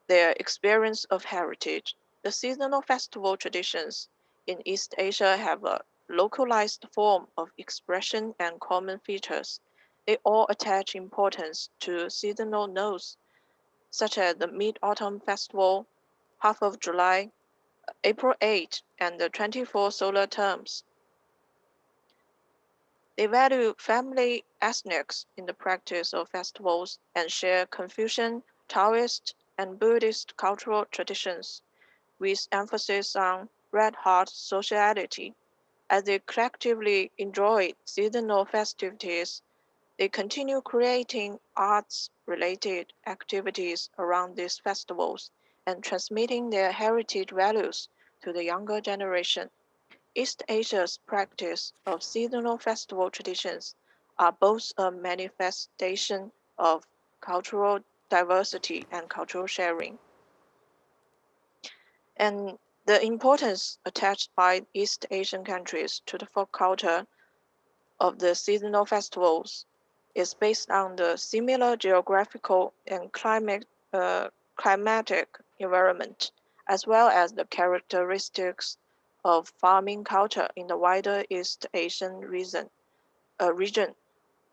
their experience of heritage. The seasonal festival traditions in East Asia have a localized form of expression and common features. They all attach importance to seasonal notes, such as the Mid-Autumn Festival, Half of July, April 8, and the 24 solar terms. They value family ethnics in the practice of festivals and share Confucian, Taoist, and Buddhist cultural traditions, with emphasis on red-hot sociality. As they collectively enjoy seasonal festivities, they continue creating arts-related activities around these festivals and transmitting their heritage values to the younger generation. East Asia's practice of seasonal festival traditions are both a manifestation of cultural diversity and cultural sharing. And the importance attached by East Asian countries to the folk culture of the seasonal festivals is based on the similar geographical and climatic environment, as well as the characteristics of farming culture in the wider East Asian region,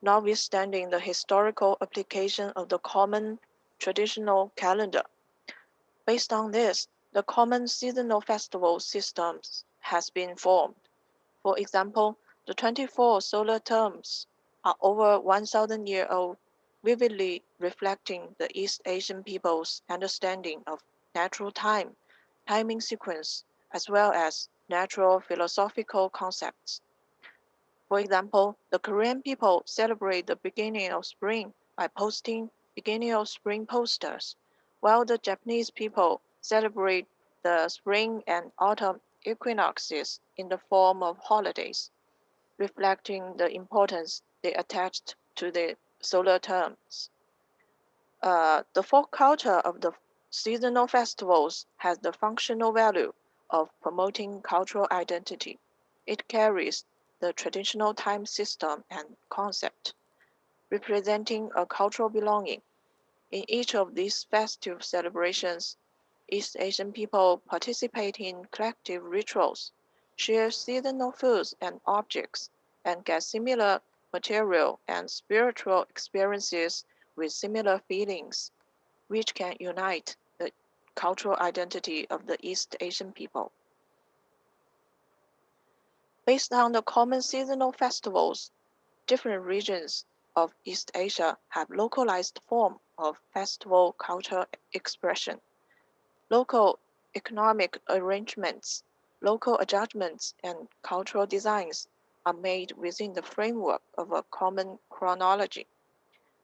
notwithstanding the historical application of the common traditional calendar. Based on this, the common seasonal festival systems has been formed. For example, the 24 solar terms are over 1,000 years old, vividly reflecting the East Asian people's understanding of natural time, timing sequence, as well as natural philosophical concepts. For example, the Korean people celebrate the beginning of spring by posting beginning of spring posters, while the Japanese people celebrate the spring and autumn equinoxes in the form of holidays, reflecting the importance they attached to the solar terms. The folk culture of the seasonal festivals has the functional value of promoting cultural identity. It carries the traditional time system and concept, representing a cultural belonging. In each of these festive celebrations, East Asian people participate in collective rituals, share seasonal foods and objects, and get similar material and spiritual experiences with similar feelings, which can unite the cultural identity of the East Asian people. Based on the common seasonal festivals, different regions of East Asia have localized form of festival culture expression. Local economic arrangements, local adjustments, and cultural designs are made within the framework of a common chronology,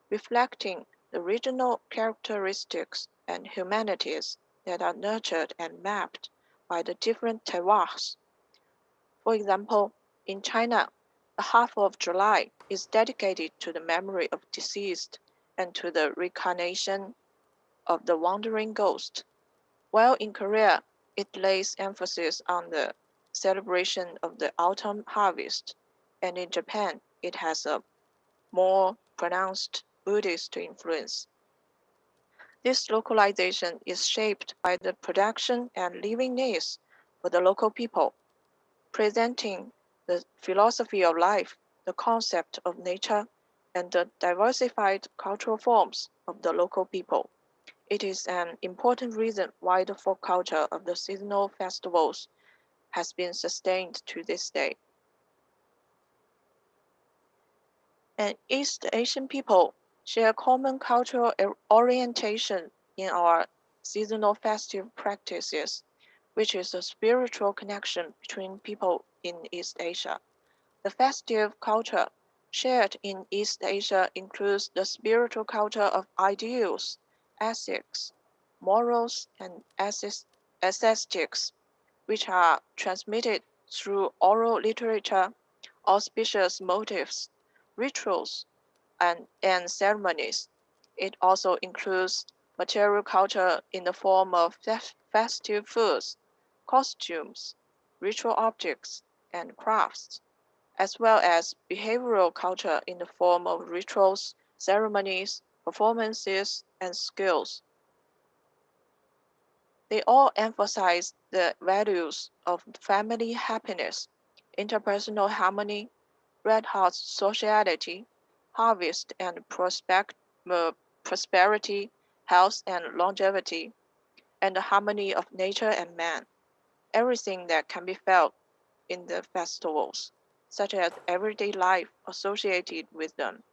reflecting the regional characteristics and humanities that are nurtured and mapped by the different terroirs. For example, in China, the half of July is dedicated to the memory of deceased and to the reincarnation of the wandering ghost, while in Korea, it lays emphasis on the celebration of the autumn harvest, and in Japan, it has a more pronounced Buddhist influence. This localization is shaped by the production and living needs for the local people, presenting the philosophy of life, the concept of nature, and the diversified cultural forms of the local people. It is an important reason why the folk culture of the seasonal festivals has been sustained to this day. And East Asian people share common cultural orientation in our seasonal festive practices, which is a spiritual connection between people in East Asia. The festive culture shared in East Asia includes the spiritual culture of ideals, ethics, morals, and aesthetics, which are transmitted through oral literature, auspicious motifs, rituals, and ceremonies. It also includes material culture in the form of festive foods, costumes, ritual objects, and crafts, as well as behavioral culture in the form of rituals, ceremonies, performances, and skills. They all emphasize the values of family happiness, interpersonal harmony, red hot sociality, harvest and prosperity, health and longevity, and the harmony of nature and man. Everything that can be felt in the festivals, such as everyday life associated with them,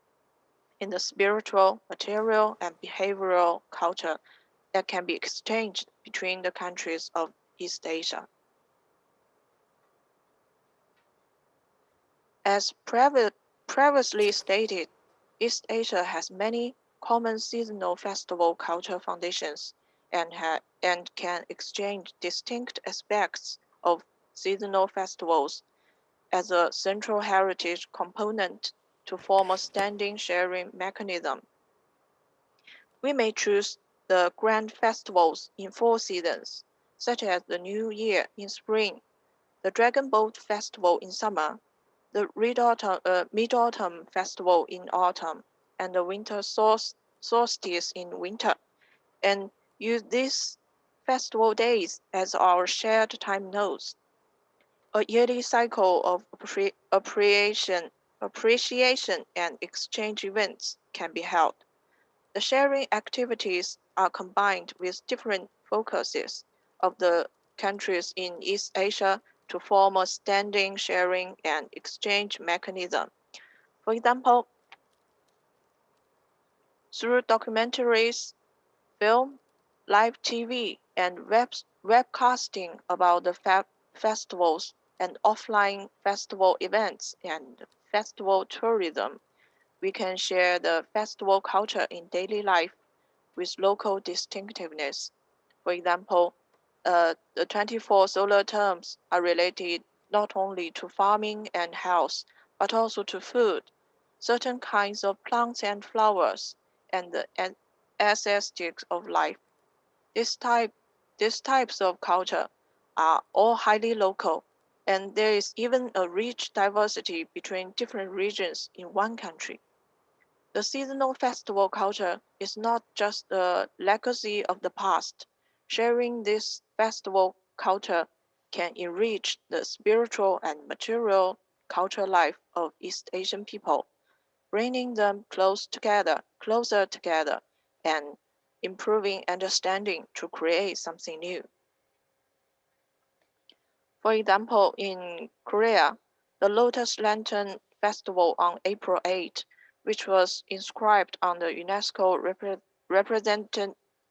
in the spiritual, material, and behavioral culture that can be exchanged between the countries of East Asia. As previously stated, East Asia has many common seasonal festival culture foundations and can exchange distinct aspects of seasonal festivals as a central heritage component to form a standing sharing mechanism. We may choose the grand festivals in 4 seasons, such as the New Year in spring, the Dragon Boat Festival in summer, the Mid-Autumn Festival in autumn, and the Winter Solstice in winter, and use these festival days as our shared time nodes. A yearly cycle of appreciation and exchange events can be held. The sharing activities are combined with different focuses of the countries in East Asia to form a standing sharing and exchange mechanism. For example, through documentaries, film, live TV, and webcasting about the festivals and offline festival events and festival tourism, we can share the festival culture in daily life with local distinctiveness. For example, the 24 solar terms are related not only to farming and health, but also to food, certain kinds of plants and flowers, and the aesthetics of life. These types of culture are all highly local, and there is even a rich diversity between different regions in one country. The seasonal festival culture is not just a legacy of the past. Sharing this festival culture can enrich the spiritual and material cultural life of East Asian people, bringing them closer together, and improving understanding to create something new. For example, in Korea, the Lotus Lantern Festival on April 8, which was inscribed on the UNESCO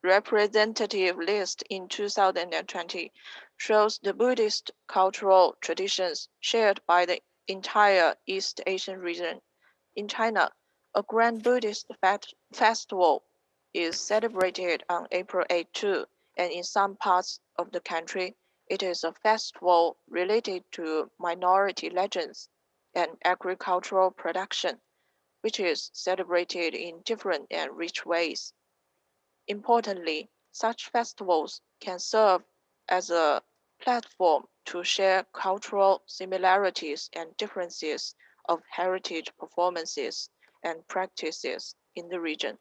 representative list in 2020, shows the Buddhist cultural traditions shared by the entire East Asian region. In China, a grand Buddhist festival is celebrated on April 8 too, and in some parts of the country, it is a festival related to minority legends and agricultural production, which is celebrated in different and rich ways. Importantly, such festivals can serve as a platform to share cultural similarities and differences of heritage performances and practices in the region.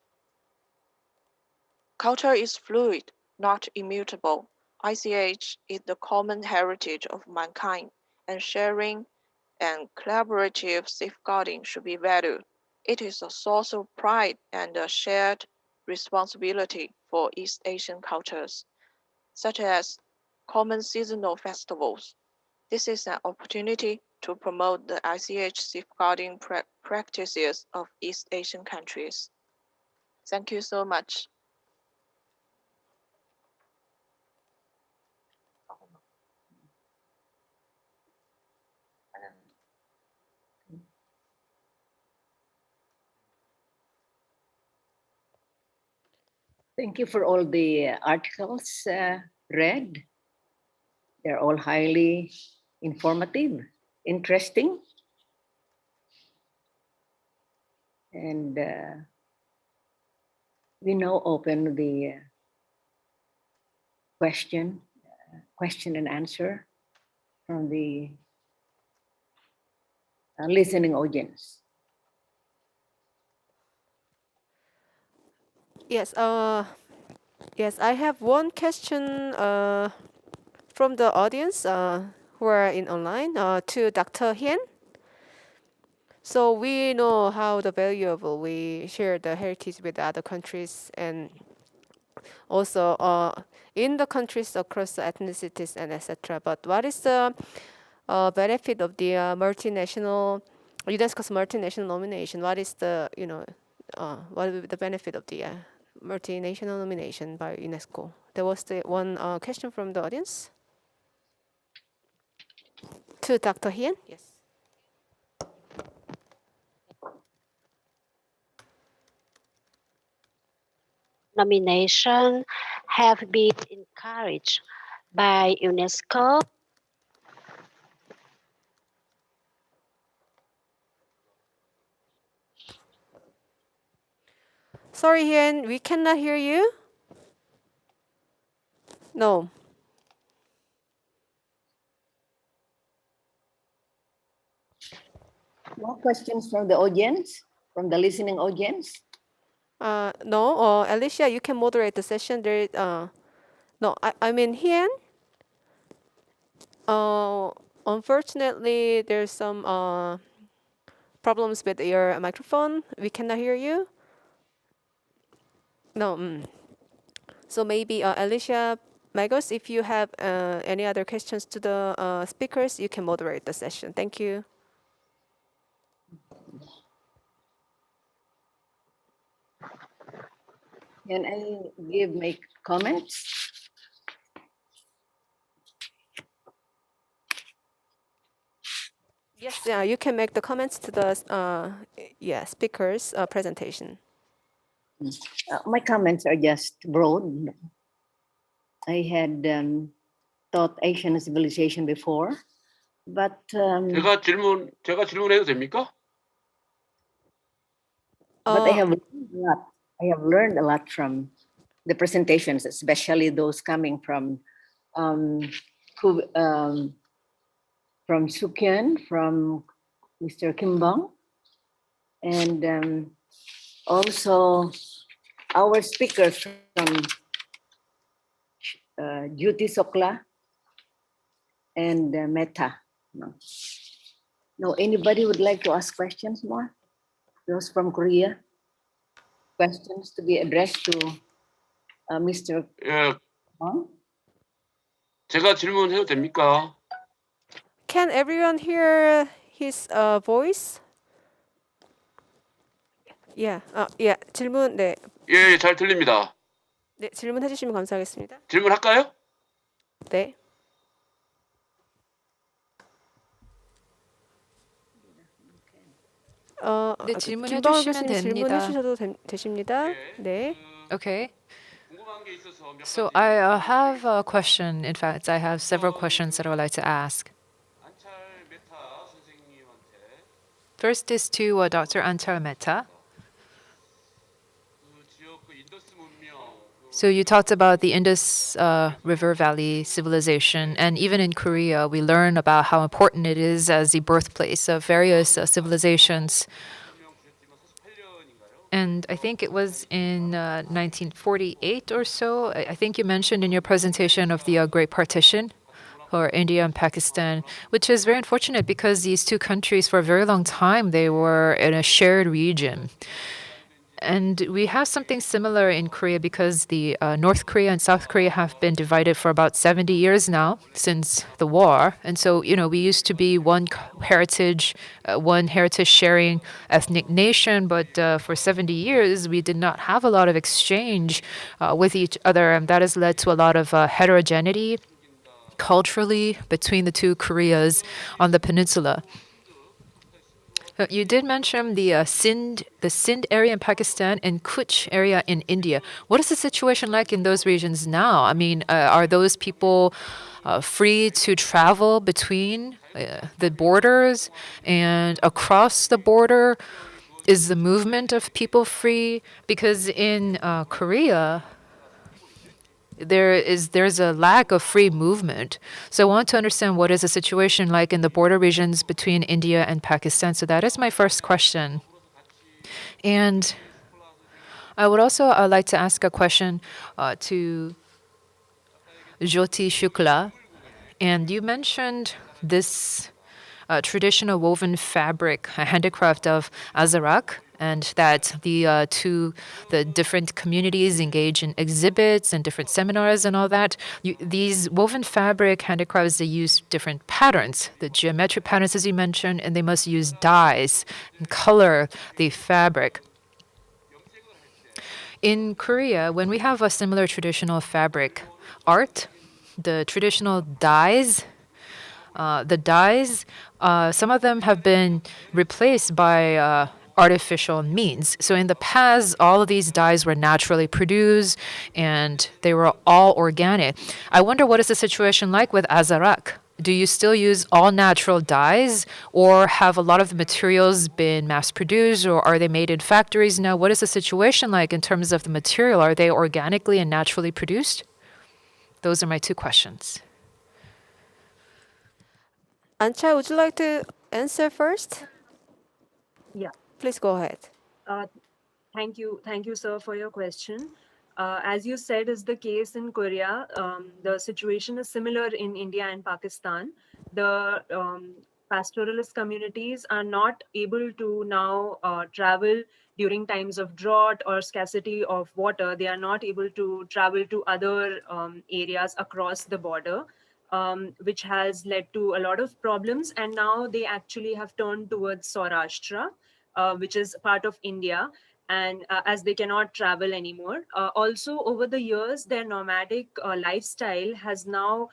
Culture is fluid, not immutable. ICH is the common heritage of mankind, and sharing and collaborative safeguarding should be valued. It is a source of pride and a shared responsibility for East Asian cultures, such as common seasonal festivals. This is an opportunity to promote the ICH safeguarding practices of East Asian countries. Thank you so much. Thank you for all the articles read. They're all highly informative, interesting. And we now open the question and answer from the listening audience. Yes, yes, I have one question from the audience who are in online to Dr. Hien. So we know how the valuable we share the heritage with other countries, and also in the countries across the ethnicities and etc. But what is the benefit of the multinational UNESCO's multinational nomination? What is the what will be the benefit of the multinational nomination by UNESCO? There was the one question from the audience to Dr. Hien. Yes. Nomination have been encouraged by UNESCO. Sorry, Hien, we cannot hear you. No. More questions from the audience, from the listening audience? No, Alicia, you can moderate the session. There, no, I mean Hien. Unfortunately, there's some problems with your microphone. We cannot hear you. No. So maybe Alicia Magos, if you have any other questions to the speakers, you can moderate the session. Thank you. Can I give my comments? Yes, yeah, you can make the comments to the speakers' presentation. My comments are just broad. I had taught Asian civilization before, but 제가 질문해도 됩니까? I have learned a lot. I have learned a lot from the presentations, especially those coming from Sukyan, from Mr. Kimbang, and also our speakers from Jyoti Sokla and Meta. No, anybody would like to ask questions more? Those from Korea? Questions to be addressed to Mr. 예, Kang? 제가 질문해도 됩니까? Can everyone hear his voice? Yeah. Yeah. 질문 네. 예, 잘 들립니다. 네, 질문해 주시면 감사하겠습니다. 질문할까요? 네. 네, 질문해 김방울 주시면 교수님 질문해 됩니다. 주셔도 되십니다. 네. Okay. 궁금한 게 있어서 몇 So 가지 I have a question. In fact, I have several questions that I would like to ask. 안찰 메타 선생님한테 First is to Dr. Anchal Mehta. 그 지역 그 인더스 문명 So you talked about the Indus River Valley civilization, and even in Korea, we learn about how important it is as the birthplace of various civilizations. 설명 주셨지만 48년인가요? And I think it was in 1948 or so. I think you mentioned in your presentation of the Great Partition for India and Pakistan, which is very unfortunate because these two countries, for a very long time, they were in a shared region. And we have something similar in Korea because the North Korea and South Korea have been divided for about 70 years now since the war. And so, we used to be one heritage sharing ethnic nation, but for 70 years, we did not have a lot of exchange with each other. And that has led to a lot of heterogeneity culturally between the two Koreas on the peninsula. You did mention the Sindh area in Pakistan and Kutch area in India. What is the situation like in those regions now? I mean, are those people free to travel between the borders and across the border? Is the movement of people free? Because in Korea, there's a lack of free movement. So I want to understand what is the situation like in the border regions between India and Pakistan. So that is my first question. And I would also like to ask a question to Jyoti Shukla. And you mentioned this traditional woven fabric handicraft of Azarak, and that the different communities engage in exhibits and different seminars and all that. These woven fabric handicrafts, they use different patterns, the geometric patterns as you mentioned, and they must use dyes and color the fabric. In Korea, when we have a similar traditional fabric art, the traditional dyes, some of them have been replaced by artificial means. So in the past, all of these dyes were naturally produced and they were all organic. I wonder what is the situation like with Azarak? Do you still use all natural dyes, or have a lot of the materials been mass produced, or are they made in factories now? What is the situation like in terms of the material? Are they organically and naturally produced? Those are my two questions. Ancha, would you like to answer first? Yeah. Please go ahead. Thank you, sir, for your question. As you said, is the case in Korea. The situation is similar in India and Pakistan. The pastoralist communities are not able to now travel during times of drought or scarcity of water. They are not able to travel to other areas across the border, which has led to a lot of problems. And now they actually have turned towards Saurashtra, which is part of India, and as they cannot travel anymore. Also, over the years, their nomadic lifestyle has now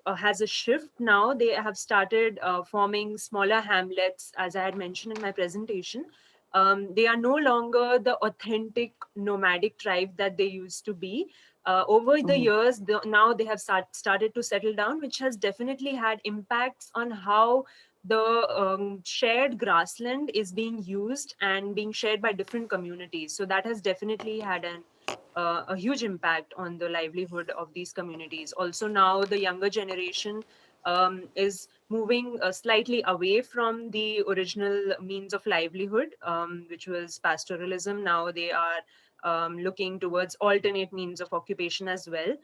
has a shift. Now they have started forming smaller hamlets, as I had mentioned in my presentation, They are no longer the authentic nomadic tribe that they used to be. Over the years, now they have started to settle down, which has definitely had impacts on how the shared grassland is being used and being shared by different communities. So that has definitely had a huge impact on the livelihood of these communities. Also, now the younger generation is moving slightly away from the original means of livelihood, which was pastoralism. Now they are looking towards alternate means of occupation as well,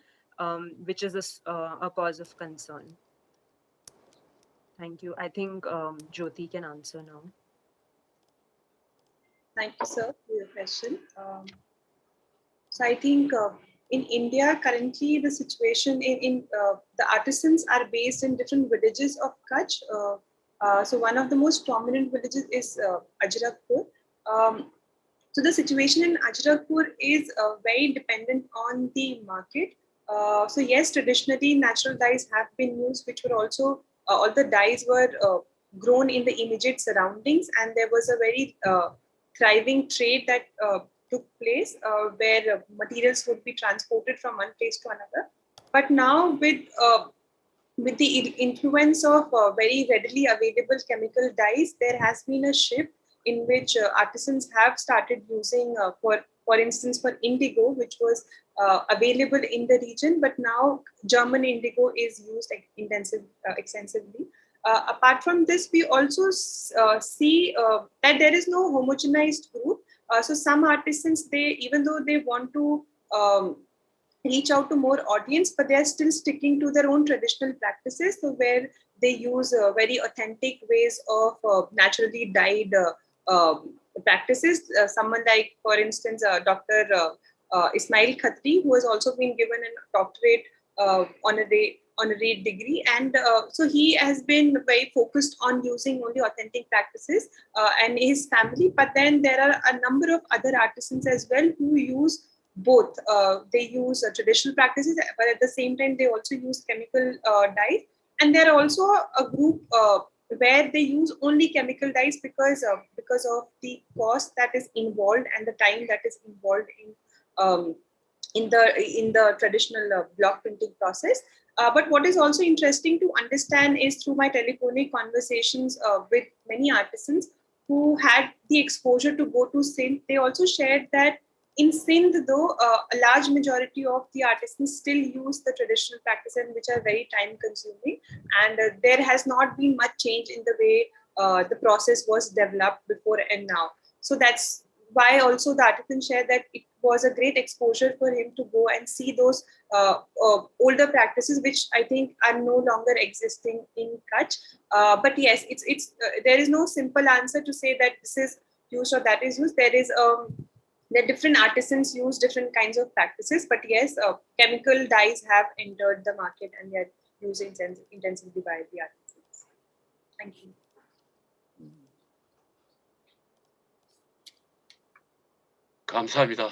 which is a cause of concern. Thank you. I think Jyoti can answer now. Thank you, sir, for your question. So I think in India, currently the situation in the artisans are based in different villages of Kutch. So one of the most prominent villages is Ajrakpur. So the situation in Ajrakpur is very dependent on the market. So yes, traditionally natural dyes have been used, which were also all the dyes were grown in the immediate surroundings, and there was a very thriving trade that took place where materials would be transported from one place to another. But now with the influence of very readily available chemical dyes, there has been a shift in which artisans have started using, for instance, for indigo, which was available in the region, but now German indigo is used extensively. Apart from this, we also see that there is no homogenized group. So some artisans, they even though they want to reach out to more audience, but they are still sticking to their own traditional practices. So where they use very authentic ways of naturally dyed practices. Someone like, for instance, Dr. Ismail Khatri, who has also been given a doctorate honorary degree, and so he has been very focused on using only authentic practices and his family. But then there are a number of other artisans as well who use both. They use traditional practices, but at the same time they also use chemical dyes. And there are also a group where they use only chemical dyes because of the cost that is involved and the time that is involved in the traditional block printing process. But what is also interesting to understand is through my telephonic conversations with many artisans who had the exposure to go to Sindh, they also shared that in Sindh, though, a large majority of the artisans still use the traditional practices, which are very time consuming. And there has not been much change in the way the process was developed before and now. So that's why also the artisan shared that it was a great exposure for him to go and see those older practices, which I think are no longer existing in Kutch. But yes, it's there is no simple answer to say that this is used or that is used. There are different artisans use different kinds of practices, but yes, chemical dyes have entered the market and they are used intensively by the artisans. Thank you. 감사합니다.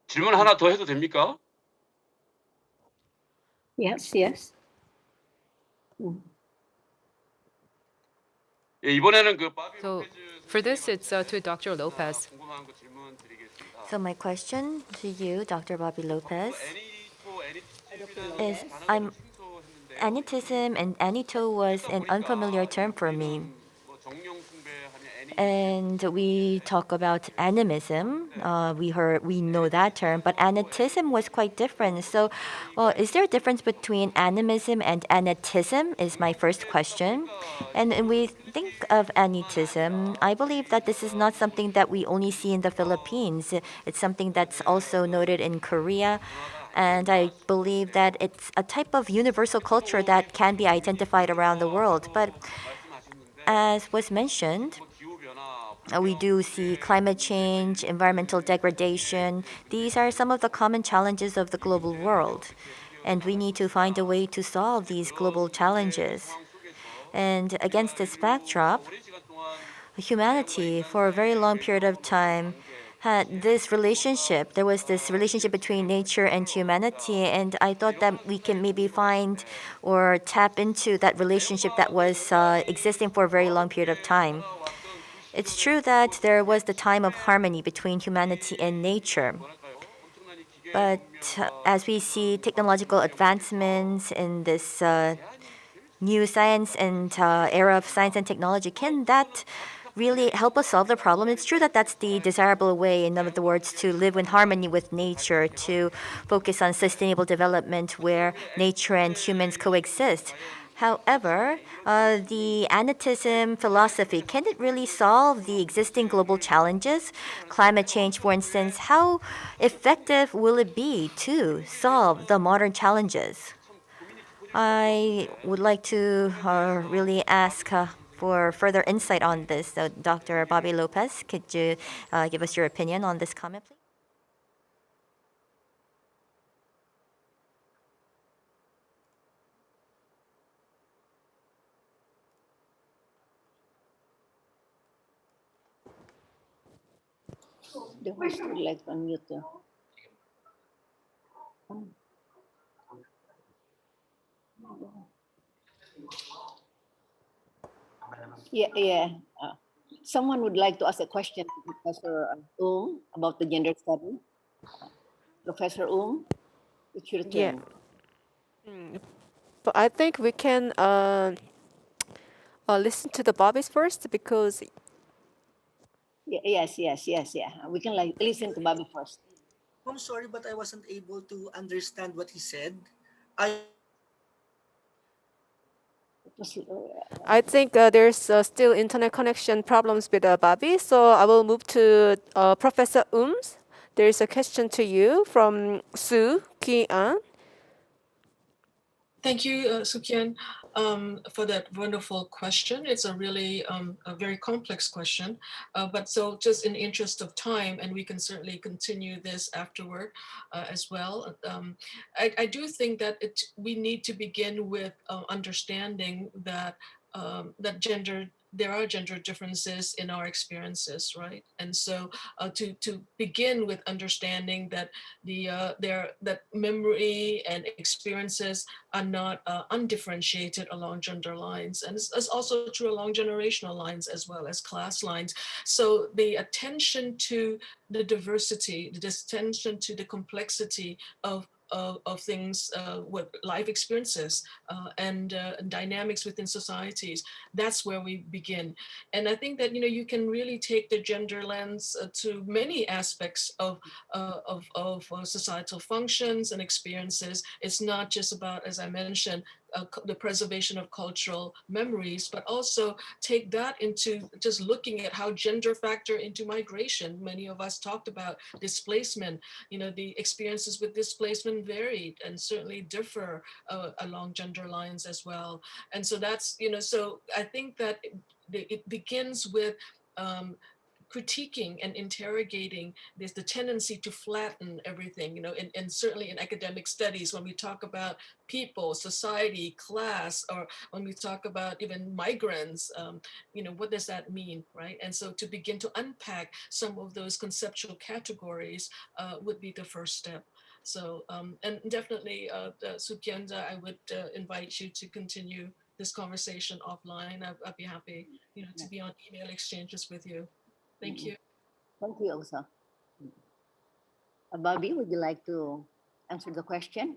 질문 하나 더 해도 됩니까? Yes, yes. 예, 이번에는 그 바비 So 로페즈 for this, it's to Dr. Lopez. 궁금한 거 질문 드리겠습니다. So my question to you, Dr. Bobby Lopez, is I'm Anitism and Anito was an unfamiliar term for me. And we talk about animism. We know that term, but anitism was quite different. So, is there a difference between animism and anitism? Is my first question. And when we think of anitism, I believe that this is not something that we only see in the Philippines. It's something that's also noted in Korea. And I believe that it's a type of universal culture that can be identified around the world. But as was mentioned, we do see climate change, environmental degradation. These are some of the common challenges of the global world. And we need to find a way to solve these global challenges. And against this backdrop, humanity, for a very long period of time, had this relationship. There was this relationship between nature and humanity, and I thought that we can maybe find or tap into that relationship that was existing for a very long period of time. It's true that there was the time of harmony between humanity and nature. But as we see technological advancements in this new science and era of science and technology, can that really help us solve the problem? It's true that that's the desirable way, in other words, to live in harmony with nature, to focus on sustainable development where nature and humans coexist. However, the anitism philosophy, can it really solve the existing global challenges? Climate change, for instance, how effective will it be to solve the modern challenges? I would like to really ask for further insight on this. So, Dr. Bobby Lopez, could you give us your opinion on this comment, please? The host would like to unmute you. Yeah. Someone would like to ask a question to Professor about the gender study. Professor it's your turn. Yeah. But I think we can listen to the Bobbies first because Yes. We can listen to Bobby first. I'm sorry, but I wasn't able to understand what he said. I I think there's still internet connection problems with Bobby. So I will move to Professor There is a question to you from Soo Ki-an. Thank you, Sukyan, for that wonderful question. It's a really a very complex question, but so just in the interest of time, and we can certainly continue this afterward as well. I do think that we need to begin with understanding that that there are gender differences in our experiences, right? And so to begin with understanding that that memory and experiences are not undifferentiated along gender lines. And it's also true along generational lines as well as class lines. So the attention to the diversity, the attention to the complexity of things with life experiences and dynamics within societies, that's where we begin. And I think that, you can really take the gender lens to many aspects of societal functions and experiences. It's not just about, as I mentioned, the preservation of cultural memories, but also take that into just looking at how gender factor into migration. Many of us talked about displacement. The experiences with displacement varied and certainly differ along gender lines as well. And so that's, so I think that it begins with critiquing and interrogating the tendency to flatten everything, and certainly in academic studies, when we talk about people, society, class, or when we talk about even migrants, what does that mean, right? And so to begin to unpack some of those conceptual categories would be the first step. So, and definitely, Sukyanda, I would invite you to continue this conversation offline. I'd be happy, to be on email exchanges with you. Thank you. Thank you, Elsa. Bobby, would you like to answer the question?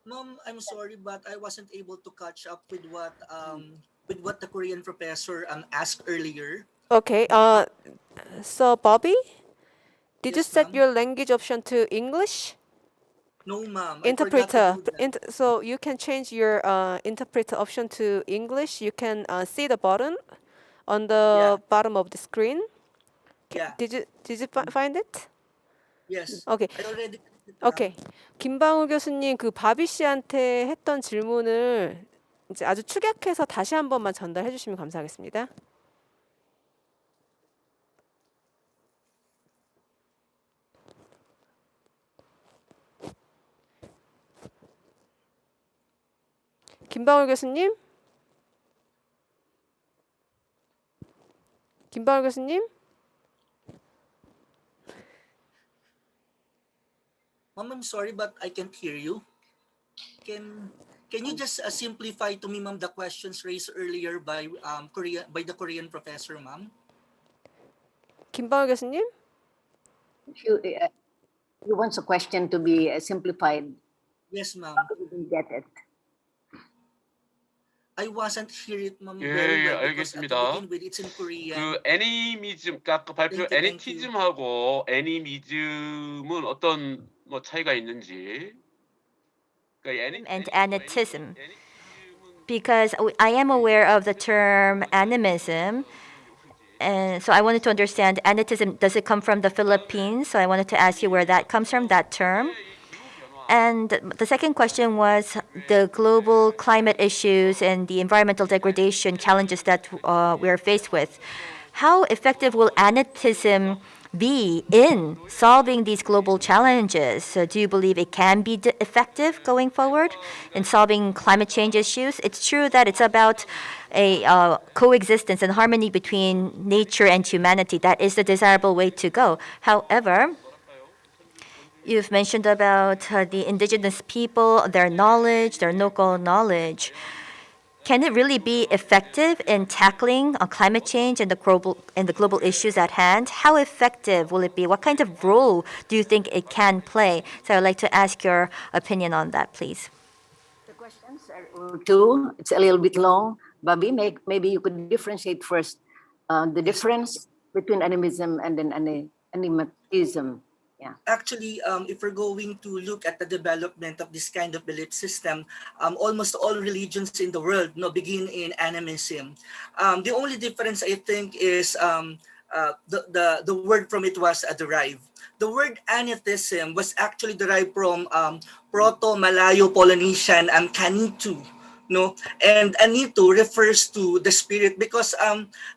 Mom, I'm sorry, but I wasn't able to catch up with what the Korean professor asked earlier. Okay. So Bobby, did you Yes, set ma'am. your language option to English? No, ma'am. Interpreter. I forgot to do that. So you can change your interpreter option to English. You can see the button on the Yeah. bottom of the screen. Yeah. Did you find it? Yes. Okay. I already. 오케이. 김방울 교수님 그 바비 씨한테 했던 질문을 이제 아주 축약해서 다시 한 번만 전달해 주시면 감사하겠습니다. 김방울 교수님? 김방울 교수님? Ma'am, I'm sorry, but I can't hear you. Can can you just simplify to me, ma'am, the questions raised earlier by by the Korean professor, ma'am? 김방울 교수님? He wants a question to be simplified. Yes, ma'am. I didn't get it. I wasn't hear it, ma'am, 예, very 예, well because to 알겠습니다. begin with, it's in Korean. 그 애니미즘, 아까 발표 Thank you, thank you. 애니티즘하고 애니미즘은 어떤 뭐 차이가 있는지. 그러니까 And anitism. Because I am aware of the term animism. And so I wanted to understand anitism, does it come from the Philippines? So I wanted to ask you where that comes from, that term. And the second question was the global climate issues and the environmental degradation challenges that we are faced with. How effective will anitism be in solving these global challenges? So do you believe it can be effective going forward in solving climate change issues? It's true that it's about a coexistence and harmony between nature and humanity. That is the desirable way to go. However, you've mentioned about the indigenous people, their knowledge, their local knowledge. Can it really be effective in tackling climate change and the global issues at hand? How effective will it be? What kind of role do you think it can play? So I'd like to ask your opinion on that, please. The questions are two. It's a little bit long. Bobby, maybe you could differentiate first the difference between animism and then animatism. Yeah. Actually, if we're going to look at the development of this kind of belief system, almost all religions in the world begin in animism. The only difference, I think, is the word from it was derived. The word anitism was actually derived from Proto-Malayo-Polynesian kanitu. No, and anito refers to the spirit because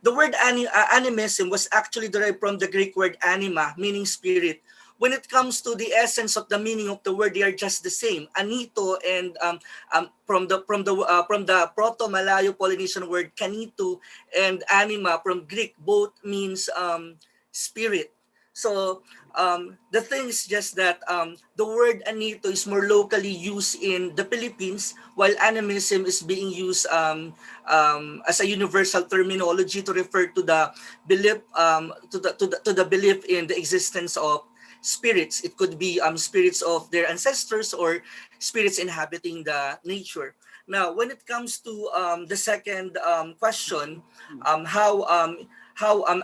the word animism was actually derived from the Greek word anima, meaning spirit. When it comes to the essence of the meaning of the word, they are just the same. Anito and from the Proto-Malayo-Polynesian word kanito and anima from Greek, both means spirit. So the thing is just that the word anito is more locally used in the Philippines, while animism is being used as a universal terminology to refer to the belief to the belief in the existence of spirits. It could be spirits of their ancestors or spirits inhabiting the nature. Now, when it comes to the second question, how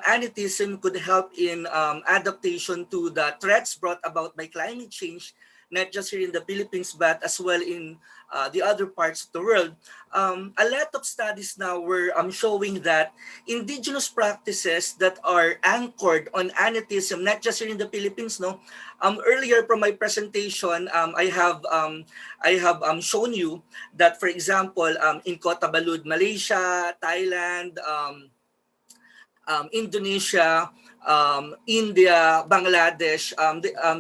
anitism could help in adaptation to the threats brought about by climate change, not just here in the Philippines, but as well in the other parts of the world. A lot of studies now were showing that indigenous practices that are anchored on anitism, not just here in the Philippines, earlier from my presentation, I have shown you that, for example, in Kota Balud, Malaysia, Thailand, Indonesia, India, Bangladesh,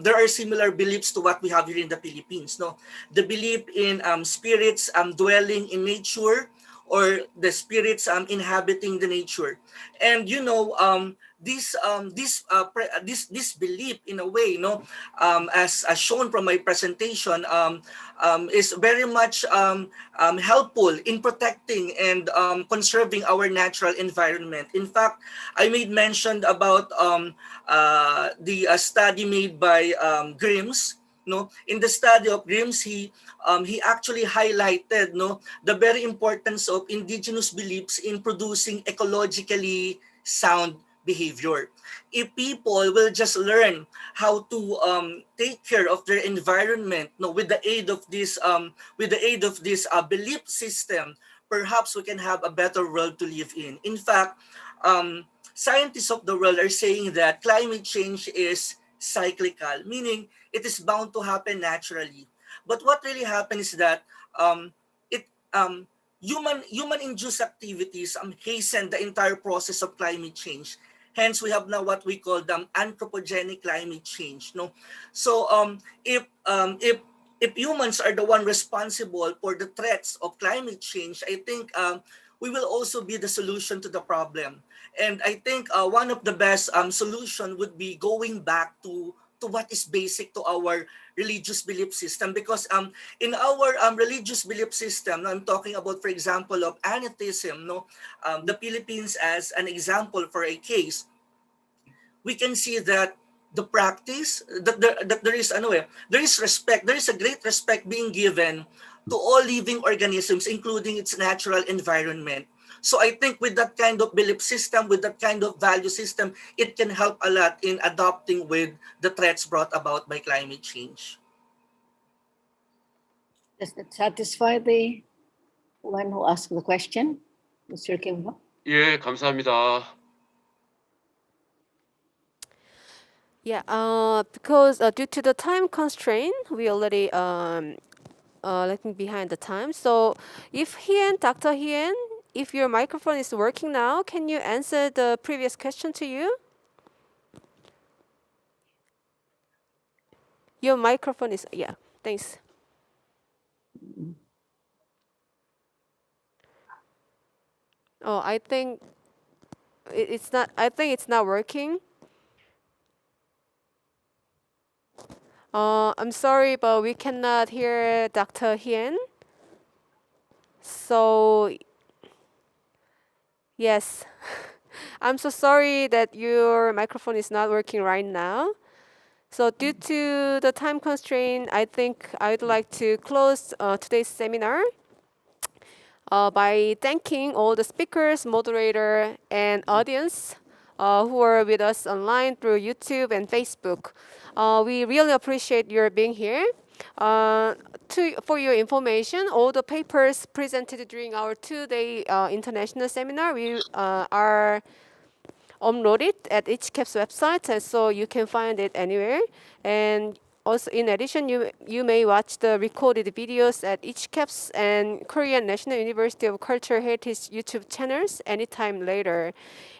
there are similar beliefs to what we have here in the Philippines. No, the belief in spirits dwelling in nature or the spirits inhabiting the nature, and this belief in a way, as shown from my presentation, is very much helpful in protecting and conserving our natural environment. In fact, I made mention about the study made by Grimm's. In the study of Grimm's, he actually highlighted the very importance of indigenous beliefs in producing ecologically sound behavior. If people will just learn how to take care of their environment, with the aid of this belief system, perhaps we can have a better world to live in. In fact, scientists of the world are saying that climate change is cyclical, meaning it is bound to happen naturally. But what really happens is that human-induced activities hasten the entire process of climate change. Hence, we have now what we call anthropogenic climate change. So if humans are the one responsible for the threats of climate change, I think we will also be the solution to the problem. And I think one of the best solution would be going back to to what is basic to our religious belief system. Because in our religious belief system, I'm talking about, for example, of atheism, the Philippines as an example for a case, we can see that the practice that there is there is respect, there is a great respect being given to all living organisms, including its natural environment. So I think with that kind of belief system, with that kind of value system, it can help a lot in adopting with the threats brought about by climate change. Does that satisfy the one who asked the question, Mr. Kim Ho? 예, 감사합니다. Yeah, because due to the time constraint, we already lagging behind the time. So if Dr. Hien, if your microphone is working now, can you answer the previous question to you? Your microphone is, yeah, thanks. Oh, I think it's not, I think it's not working. I'm sorry, but we cannot hear Dr. Hien. So, yes, I'm so sorry that your microphone is not working right now. So due to the time constraint, I think I'd like to close today's seminar by thanking all the speakers, moderator, and audience who are with us online through YouTube and Facebook. We really appreciate your being here. For your information, all the papers presented during our two-day international seminar are uploaded at ICCAP's website, and so you can find it anywhere. And also, in addition, you may watch the recorded videos at ICCAP's and Korean National University of Cultural Heritage YouTube channels anytime later.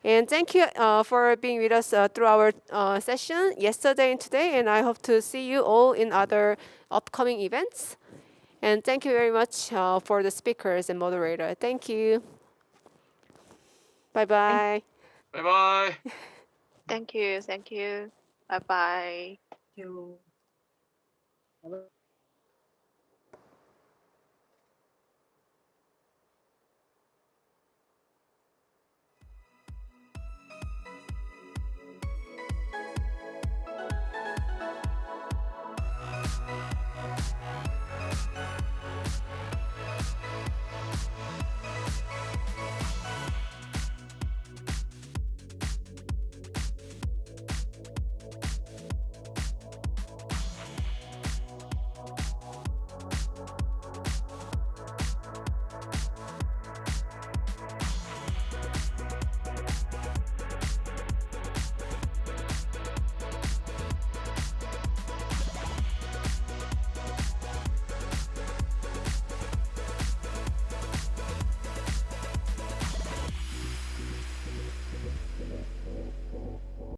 And thank you for being with us through our session yesterday and today, and I hope to see you all in other upcoming events. And thank you very much for the speakers and moderator. Thank you. Bye-bye. 바이바이. Thank you. Thank you. Bye bye. You.